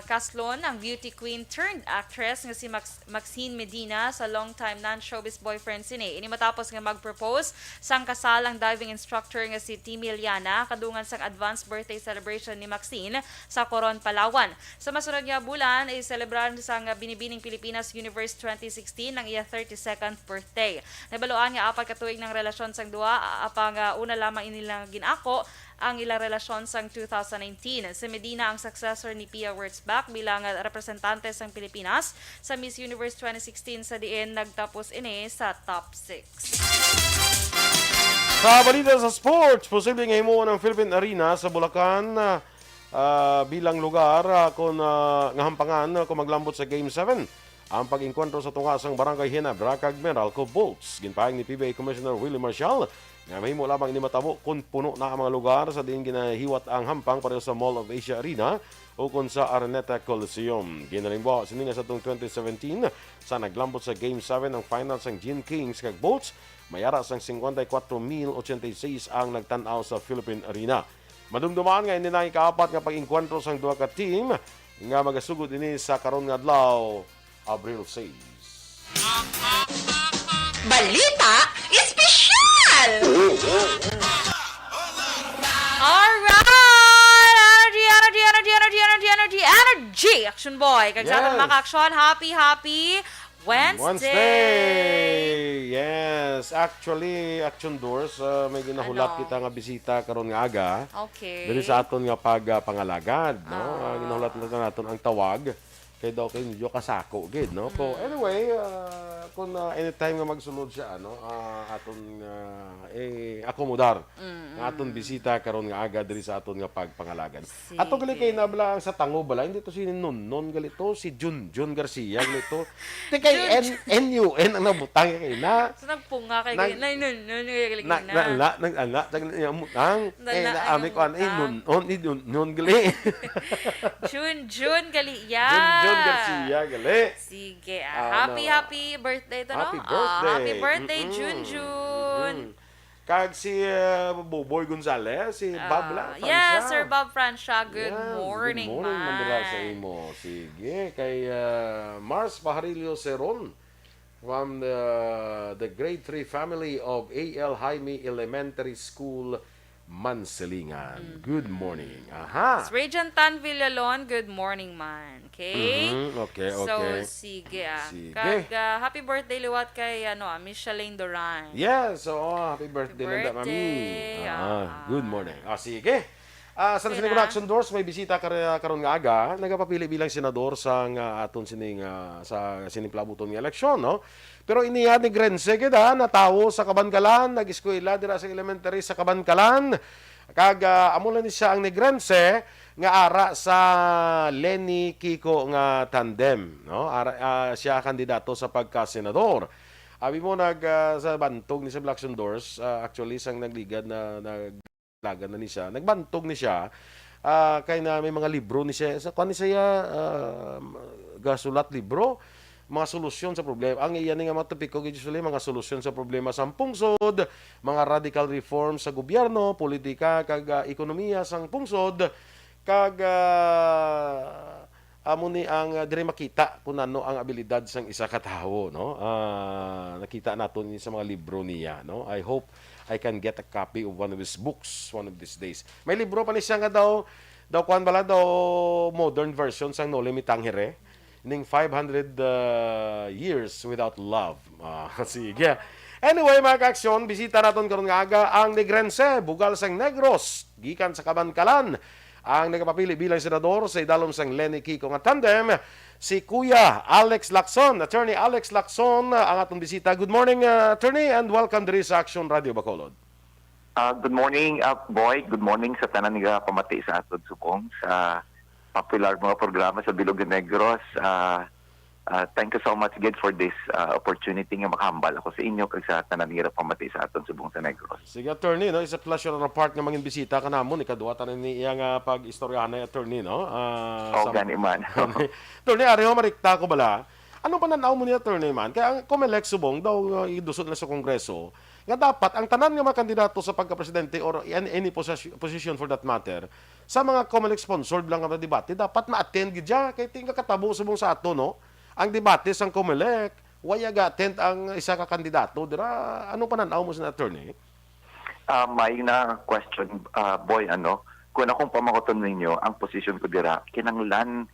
kaslon ang beauty queen turned actress nga si Maxine Medina sa long-time non-showbiz boyfriend sini. Ini matapos nga mag-propose sang kasal ang diving instructor nga si Timmy Liana kadungan sang advanced birthday celebration ni Maxine sa Coron, Palawan. Sa masunod nga bulan ay celebran sang Binibining Pilipinas Universe 2016 ang iya 32nd birthday. Nabaluan nga apat ka tuig ng relasyon sang duha apang una lamang inilang ginako ang ilang relasyon sang 2019. Si Medina ang successor ni Pia Wurtzbach bilang representante sang Pilipinas sa Miss Universe 2016 sa diin nagtapos ini sa top 6. Sa balita sa sports, posibleng himuon ng Philippine Arena sa Bulacan bilang lugar kung nga hampangan kung maglambot sa Game 7. Ang pag-inkwentro sa tungasang Barangay Ginebra kag Meralco Bolts. Ginpahing ni PBA Commissioner Willie Marshall nga mahimo lamang ni matabo kung puno na ang mga lugar sa diin ginahiwat ang hampang pareho sa Mall of Asia Arena o kung sa Araneta Coliseum. Ginalimbawa sininga sa 2017 sa naglambot sa Game 7 ng finals ng Gin Kings kag Bolts, mayara sang 54,086 ang nagtanaw sa Philippine Arena. Madumdumaan nga ini na ikaapat nga pag-inkwentro sang duha ka team nga magasugod ini sa karon nga adlaw Abril 6. Balita espesyal! Alright! Energy! Action boy! Kag sa ating Yes. mga action, happy Wednesday! Yes. Actually, Action Doors, may ginahulat Ano? kita nga bisita karon nga aga. Okay. Dili sa aton nga pangalagad, no? Ginahulat na naton ang tawag kay daw kay medyo kasako gid, no? So anyway, kung anytime nga magsulod siya ano, aton akomodar nga aton bisita karon nga aga diri sa aton nga pagpangalagan. Ato gali kay nabla sa tango bala, hindi to si Nonnon gali to si Jun Garcia gali to. Ti kay NUN ang nabutang kay na. So nagpunga kay Nag- na. Tag niya mutang. Nala- Na ami ko an mutang. Nonnon gali. June gali yan. Jun Garcia gali. Sige. Ano? Happy birthday to, no? Happy birthday. Happy birthday, Mm-mm. June. Kag si Boboy Gonzales, si Bob La. Yes, Sir Bob Francia. Good Yan, morning, Good morning, Mandela sa man. imo. Sige, kay Mars Pajarillo Seron from the grade 3 family of A.L. Jaime Elementary School Mansilingan. Good morning. Aha. Regent Tan Villalon, good morning man. Okay? Okay, So, okay. sige Sige. happy birthday liwat kay Miss Shalane Duran. Yes, happy birthday, Linda Mami. Good morning. Sige. Sa Okay sining na. Action Doors, may bisita karon nga aga, nagapapili bilang senador sa aton sining sa sining plabuton nga eleksyon, no? Pero iniya ni Grense kita natawo sa Kabankalan, nag-eskwela dira sa elementary sa Kabankalan. Kag amo lang ni siya ang ni Grense nga ara sa Lenny Kiko nga tandem, no? Siya kandidato sa pagka-senador. Abi mo sa bantog ni sa Action Doors, actually sang nagligad na lagan na ni siya. Nagbantog ni siya kay na may mga libro ni siya. Sa kuan ni siya gasulat libro, mga solusyon sa problema. Ang iyan nga matopiko usually mga solusyon sa problema sa pungsod, mga radical reform sa gobyerno, politika kag ekonomiya sang pungsod kag amo ni ang dire makita kung ano ang abilidad sang isa ka tawo, no? Nakita naton ni sa mga libro niya, no? I hope I can get a copy of one of his books one of these days. May libro pa ni siya nga daw kuan bala daw modern version sang No Limit Tangere ning 500 years without love. Sige. Anyway, mga ka-aksyon, bisita naton karon nga aga ang Negrense, bugal sang Negros, gikan sa Kabankalan. Ang nagapapili bilang senador sa idalom sang Lenny Kiko nga tandem, si Kuya Alex Lacson. Attorney Alex Lacson, ang atong bisita. Good morning, attorney, and welcome to this Action Radio Bacolod. Good morning, Boy. Good morning sa tanan nga pamati sa atong subong sa popular mga programa sa Bilog de Negros. Thank you so much again for this opportunity nga makahambal ako sa inyo kag sa tanan nga pamati sa atong subong sa Negros. Sige, attorney, no? It's a pleasure on our part nga mangin bisita ka namon. Ikaduwa tanan ni iyang pag-istoryahan na attorney, no? Gani man. Attorney, ariho marikta ko bala. Ano pa nanaw mo ni attorney man? Kaya ang Comelec subong daw idusot na sa Kongreso nga dapat ang tanan nga mga kandidato sa pagka-presidente or any position for that matter sa mga Comelec sponsored lang nga debate dapat ma-attend gidya kay tinga katabo subong sa ato, no? Ang debate sang Comelec waya ga-attend ang isa ka kandidato dira. Ano pa nanaw mo sa attorney? May na question, Boy, kung akong pamakoton ninyo, ang position ko dira kinanglan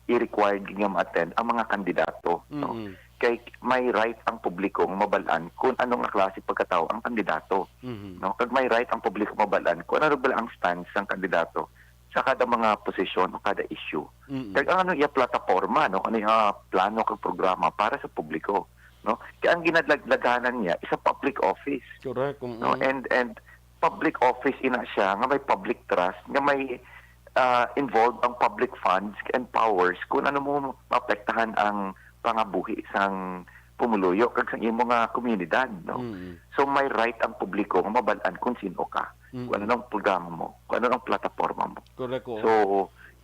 i-required nga ma-attend ang mga kandidato, no? Kay may right ang publiko mabalaan kung anong klase pagkatao ang kandidato, no? Kag may right ang publiko mabalaan kung ano ba ang stance ng kandidato sa kada mga posisyon o kada issue. Kag ano iya plataforma, no? Ano iya plano kag programa para sa publiko, no? Kaya ang ginadlaganan niya is a public office. Correct. No? And public office ina siya nga may public trust, nga may involved ang public funds and powers kung ano mo maapektahan ang pangabuhi sang pumuluyo kag sa imong nga komunidad, no? So may right ang publiko nga mabalaan kung sino ka, kung ano ang programa mo, kung ano ang plataforma mo. Correct. So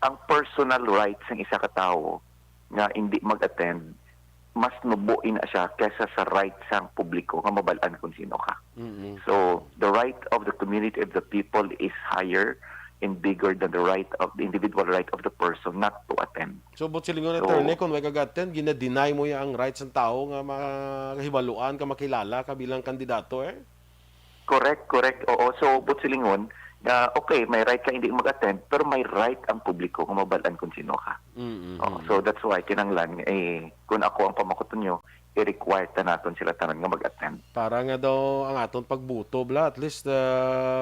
ang personal rights ng isa ka tawo nga hindi mag-attend mas nubuin na siya kaysa sa right sang publiko nga mabalaan kung sino ka. So the right of the community of the people is higher and bigger than the right of the individual right of the person not to attend. So, but silingon attorney, kung may kag-attend, gina-deny mo yung rights ng tao nga makahibaluan ka, makilala ka bilang kandidato, eh? Correct. Oo. So, but silingon, okay, may right ka hindi mag-attend, pero may right ang publiko kung mabalaan kung sino ka. So, that's why, kinanglan, kung ako ang pamakoton nyo, i-require na natin sila tanan nga mag-attend. Para nga daw ang aton pagbuto, bla, at least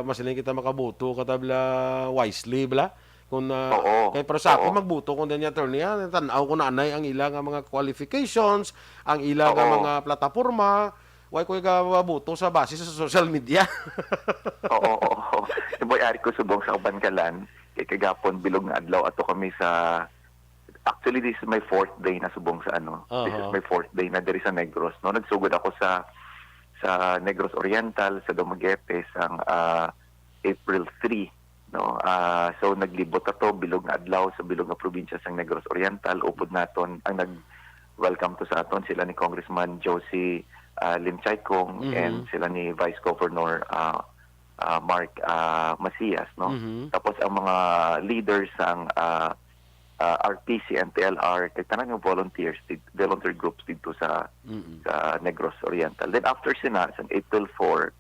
masiling kita makabuto katabla wisely, bla. Kung, kaya para sa ako magbuto kung din attorney, tanaw ko na anay ang ilang mga qualifications, ang ilang mga plataforma, why ko mabuto sa base sa social media. Oo. Boy, ari ko subong sa Kabankalan, kay kagapon bilog nga adlaw ato kami sa actually, this is my 4th day na subong sa This is my 4th day na diri sa Negros. No, nagsugod ako sa Negros Oriental, sa Dumaguete sang April 3. No, so naglibot ato bilog nga adlaw sa bilog nga probinsya sang Negros Oriental. Upod naton ang nag-welcome to sa aton sila ni Congressman Josie Lim Chaikong and sila ni Vice Governor Mark Macias. No, tapos ang mga leaders sang RPC and TLR, kay tanan yung volunteer groups dito sa Negros Oriental. Then after sina, sa April 4,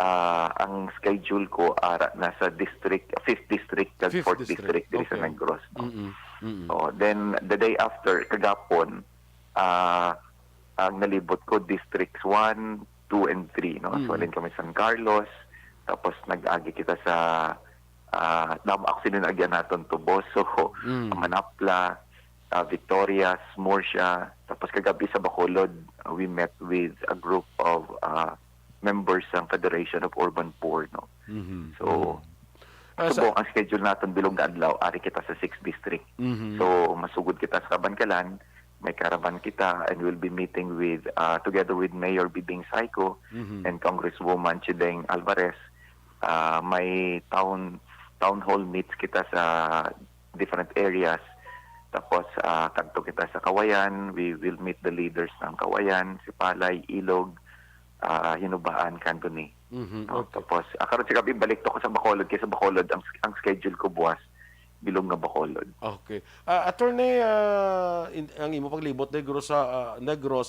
ang schedule ko nasa district, 5th district kag 4th district diri sa Okay. Negros. No? Mm-mm. Mm-mm. Then the day after kagapon ang nalibot ko districts 1, 2 and 3 no. So alin kami San Carlos, tapos nag-agi kita sa ako sinunagyan naton Tuboso, Manapla, Victoria, Murcia, tapos kagabi sa Bacolod, we met with a group of members ng Federation of Urban Poor, no. So subong ang schedule natin bilog na adlaw, ari kita sa 6th district. So masugod kita sa Kabankalan, may caravan kita, and we'll be meeting with together with Mayor Bibing Saico and Congresswoman Chideng Alvarez. May town hall meets kita sa different areas. Tapos kadto kita sa Kawayan, we will meet the leaders ng Kawayan, Sipalay, Ilog, Hinubaan, Cantoni. Tapos karon sa gabi balik to ko sa Bacolod, kay sa Bacolod ang schedule ko buwas bilog nga Bacolod. Okay. Attorney, ang imo paglibot Negros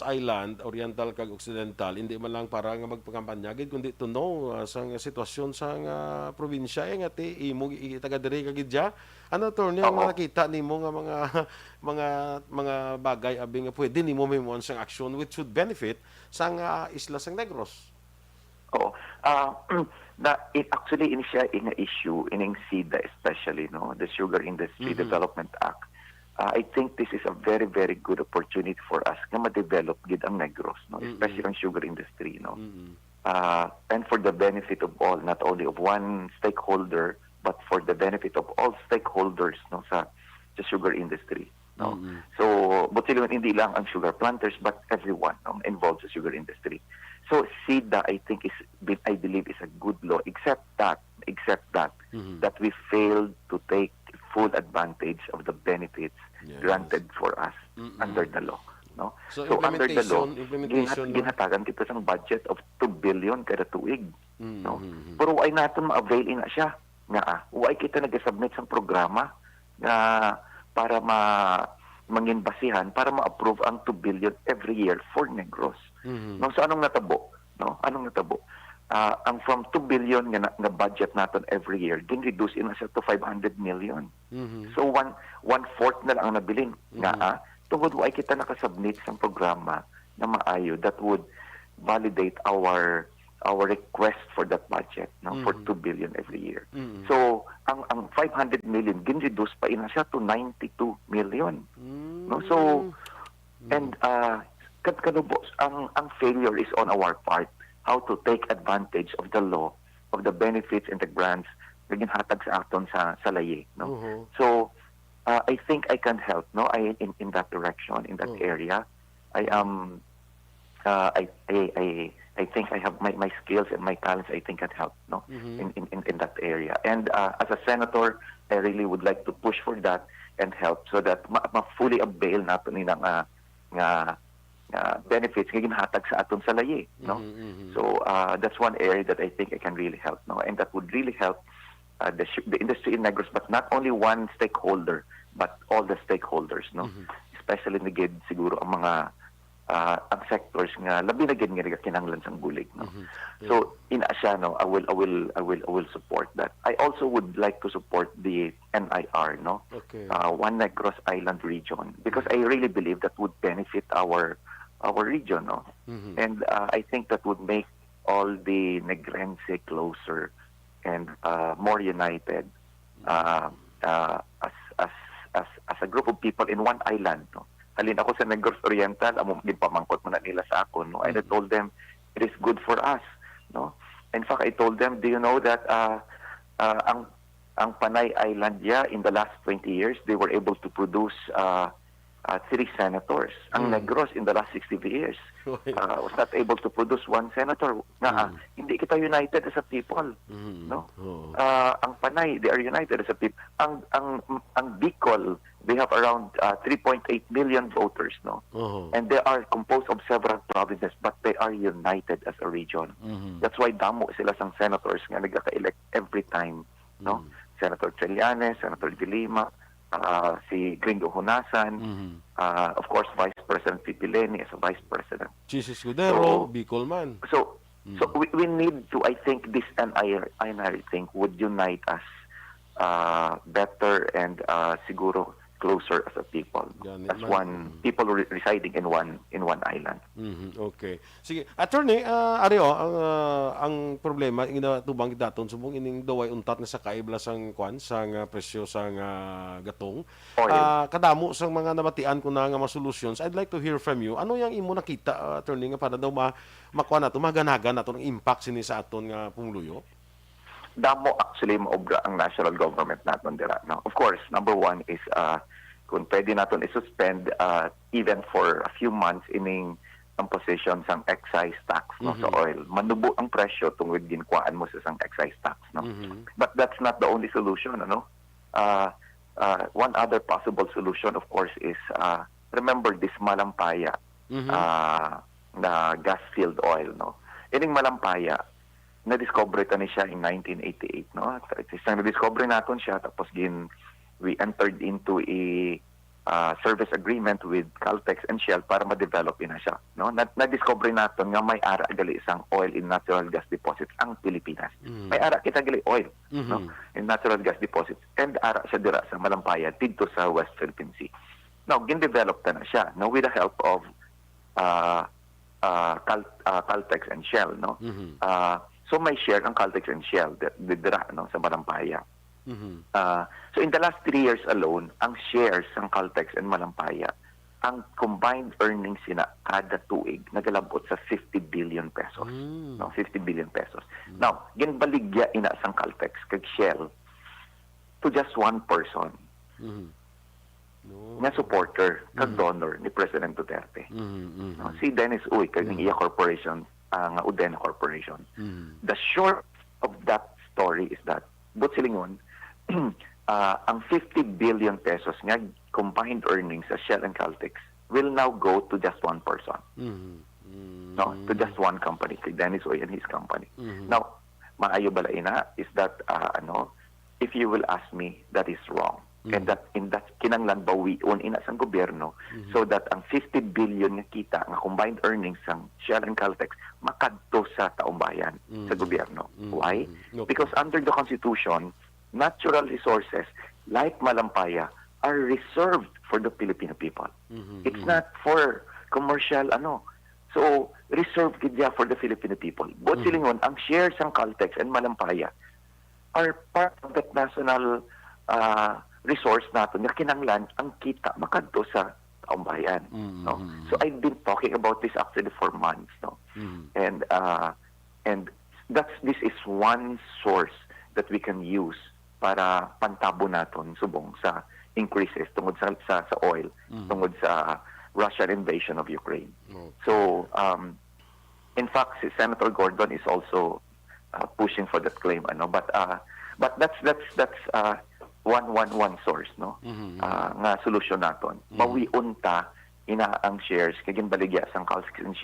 Island, Oriental kag Occidental, hindi man lang para nga magpakampanya gid kundi to know sa nga sitwasyon sa nga probinsya nga ti imo taga diri kag gidya. Ano attorney ang nakita nimo nga mga bagay abi nga pwede nimo mahimon sang action which would benefit sang isla sang Negros? Actually in siya in issue in SIDA especially, no, the Sugar Industry Development Act. I think this is a very, very good opportunity for us na ma-develop gid ang Negros, no, especially ang sugar industry, no. And for the benefit of all, not only of one stakeholder, but for the benefit of all stakeholders, no, sa sugar industry, no. So, buti hindi lang ang sugar planters, but everyone, no, involved sa sugar industry. So SIDA, I think I believe is a good law, except that that we failed to take full advantage of the benefits granted for us under the law. No? So under the law, implementation, ginhatagan kita sang budget of 2 billion kada tuig. No? Pero ay naton ma-avail na siya. Nga way kita nag-submit sang programa na para manginbasihan para ma-approve ang 2 billion every year for Negros. No, so anong natabo? No? Anong natabo? Ang from 2 billion nga budget natin every year, din-reduce na siya to 500 million. So one-fourth na lang ang nabilin. Tungod ay kita nakasubmit sa programa na maayo that would validate our request for that budget, no, for 2 billion every year. So ang 500 million din-reduce pa ina siya to 92 million. No, so and ang failure is on our part, how to take advantage of the law, of the benefits and the grants na ginhatag sa aton sa laye, no. So I think I can help, no, in that direction, in that area. I think I have my skills and my talents. I think can help, no, in that area. And as a senator, I really would like to push for that and help so that ma-fully avail natin nga benefits nga ginhatag sa aton sa laye, no. So that's one area that I think I can really help, no, and that would really help the industry in Negros, but not only one stakeholder, but all the stakeholders, no, especially nagid siguro ang mga ang sectors nga labi na gid nga kinahanglan sang bulig, no. So in Asia, no, I will support that. I also would like to support the NIR, no, One Negros Island region, because I really believe that would benefit our region, no, and I think that would make all the Negrense closer and more united as a group of people in one island, no. Halin ako sa Negros Oriental, amo ginpamangkot mo na nila sa ako, no. And I told them it is good for us, no. In fact, I told them, do you know that ang Panay Island, in the last 20 years, they were able to produce 3 senators. Ang Negros in the last 60 years was not able to produce 1 senator. Hindi kita united as a people, no. Ang Panay, they are united as a people. Ang Bicol, they have around 3.8 million voters, no, and they are composed of several provinces, but they are united as a region. That's why damo sila sang senators nga nagka-elect every time, no. Senator Trillanes, Senator De Lima, si Gringo Hunasan, of course Vice President Pipileni as a Vice President. Jesus Escudero, Bicol man. So So we need to, I think, this NIR thing would unite us better and siguro closer as a people, as one people residing in one island. Okay. Sige, attorney, Ario, ang problema inatubang daton subong ining daway untat na sa kaibla sang kwan sang presyo sang gatong. Kadamo sang mga nabatian ko na nga mga solutions. I'd like to hear from you. Ano yang imo nakita, attorney, nga para daw makuha nato maganagan nato ang impact sini sa aton nga pumuluyo? Damo actually maobra ang national government naton dira. Now, of course, number one is kung pwede natin i-suspend even for a few months ining ang position sang excise tax no sa oil. Manubo ang presyo tungod ginkuan mo sa sang excise tax no. But that's not the only solution ano. One other possible solution of course is remember this Malampaya na gas field oil no. Ining Malampaya na-discover ito ni siya in 1988 no. Isang na-discover naton siya tapos we entered into a service agreement with Caltex and Shell para ma-develop na siya. No? Na-discover natin nga may ara gali isang oil in natural gas deposits ang Pilipinas. May ara kita gali oil no? In natural gas deposits and ara siya dira sa Malampaya dito sa West Philippine Sea. Now, gin-develop na siya no? With the help of Caltex and Shell. No? So may share ang Caltex and Shell dira no? Sa Malampaya. So in the last 3 years alone, ang shares ng Caltex and Malampaya, ang combined earnings sina kada tuig nagalabot sa 50 billion pesos. No, 50 billion pesos. Now, ginbaligya ina sang Caltex kag Shell to just one person. Nga supporter kag donor ni President Duterte. No, si Dennis Uy kag ng iya corporation, ang Udena Corporation. The short of that story is that silingon ang 50 billion pesos nga combined earnings sa Shell and Caltex will now go to just one person. No, to just one company, kay Dennis Uy and his company. Now, maayo bala ina is that if you will ask me, that is wrong. And that kinanglan bawion ina sang gobyerno so that ang 50 billion nga kita nga combined earnings sang Shell and Caltex makadto sa taong bayan sa gobyerno. Why? Because under the Constitution, natural resources like Malampaya are reserved for the Filipino people. It's not for commercial So, reserved gidya for the Filipino people. But silingon, ang shares ng Caltex and Malampaya are part of that national resource nato na kinanglan ang kita makadto sa taong bayan. No? So, I've been talking about this actually for months. No? And this is one source that we can use para pantabo naton subong sa increases tungod sa oil, tungod sa Russian invasion of Ukraine. So, in fact, si Senator Gordon is also pushing for that claim. But that's one source, no? Nga solution naton. Mawiunta ina ang shares kay ginbaligya sang Caltex and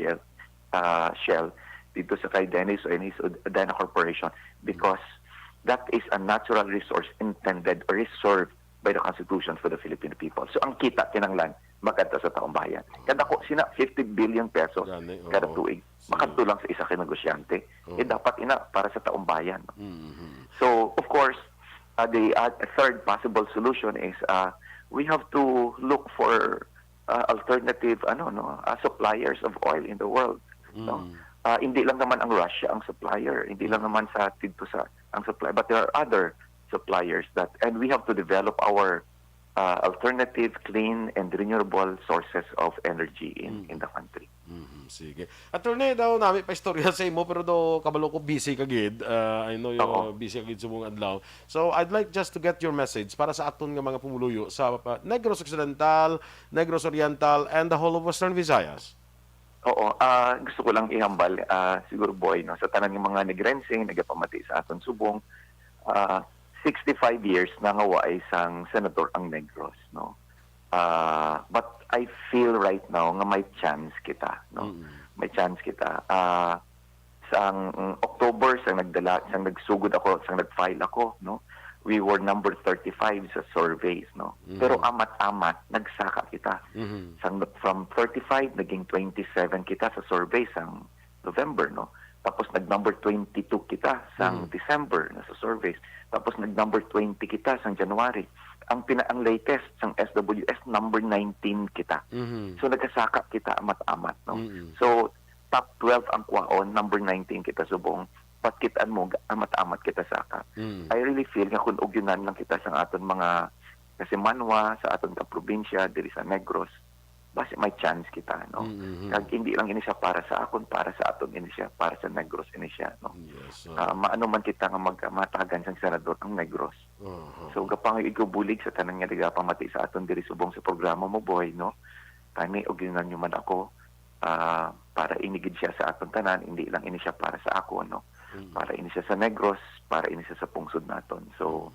Shell dito sa kay Dennis and his Udena Corporation because that is a natural resource intended or reserved by the Constitution for the Filipino people. So ang kita kinanglan makadto sa taong bayan. Kada ko sina 50 billion pesos kada tuig. Makadto lang sa isa ka negosyante. Dapat ina para sa taong bayan. So of course, the third possible solution is we have to look for alternative suppliers of oil in the world. No? Hindi lang naman ang Russia ang supplier, hindi lang naman sa dito sa ang supply, but there are other suppliers and we have to develop our alternative, clean, and renewable sources of energy in the country. Sige. Attorney, daw namin pa istorya sa imo pero daw kabalo ko busy kagid. I know you're busy kagid subong adlaw. So I'd like just to get your message para sa aton nga mga pumuluyo sa Negros Occidental, Negros Oriental, and the whole of Western Visayas. Oo, gusto ko lang ihambal siguro boy no sa tanan ng mga Negrensing nagapamati sa aton subong 65 years na nga waay sang senador ang Negros no. But I feel right now nga may chance kita no. May chance kita sang October sang nagsugod ako sang nagfile ako no. We were number 35 sa surveys, no? Pero amat-amat, nagsaka kita. From 35, naging 27 kita sa surveys ang November, no? Tapos nag-number 22 kita sang December na sa surveys. Tapos nag-number 20 kita sang January. Ang latest sang SWS, number 19 kita. So nagkasaka kita amat-amat. No? So top 12 ang kwaon, number 19 kita subong. Patkitaan mo, amat-amat kita saka. I really feel nga kung ugyunan lang kita sa aton mga kasi Manwa, sa aton ka probinsya, diri sa Negros, basi may chance kita, no? Kag hindi lang ini siya para sa akon, para sa aton ini siya, para sa Negros ini siya, no? Yes. Maano man kita nga matagan sang senador ang Negros. So gapang igubulig sa tanan nga pamati sa aton diri subong sa programa mo, boy, no? Kani ugyunan nyo man ako para inigid siya sa aton tanan, hindi lang ini siya para sa ako, no? Para ini siya sa Negros, para ini siya sa pungsod naton. So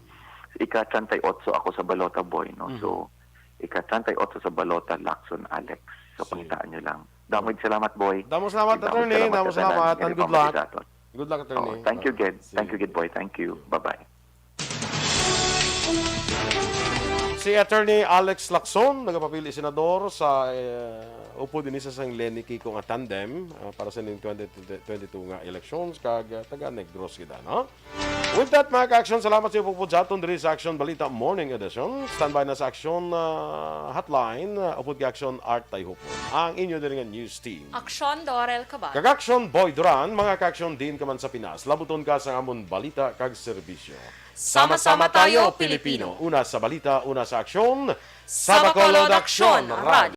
ika-38 ako sa balota, boy, no? So ika-38 sa balota, Lacson Alex. So pangitaan nyo lang. Damod salamat, boy. Damo salamat, attorney. Damo salamat. And good luck. Good luck, attorney. Thank you, Ged. Thank you, Ged, boy. Thank you. Bye-bye. Si Attorney Alex Lacson, nagapapili senador sa upo din isa sang Lenny Kiko nga tandem para sa ning 2022 nga elections kag taga Negros kita, no? With that, mga ka-action, salamat sa iyo po sa aton diri sa Action Balita Morning Edition. Standby na sa Action hotline, upod ka Action Art Tayhupon. Ang inyo din nga news team. Aksyon Dorel Cabal. Kag-Action Boy Duran, mga ka-Action din ka man sa Pinas. Labuton ka sa amon balita kag serbisyo. Sama-sama tayo, Pilipino. Una sa balita, una sa aksyon. Sa Bacolod Aksyon Radio.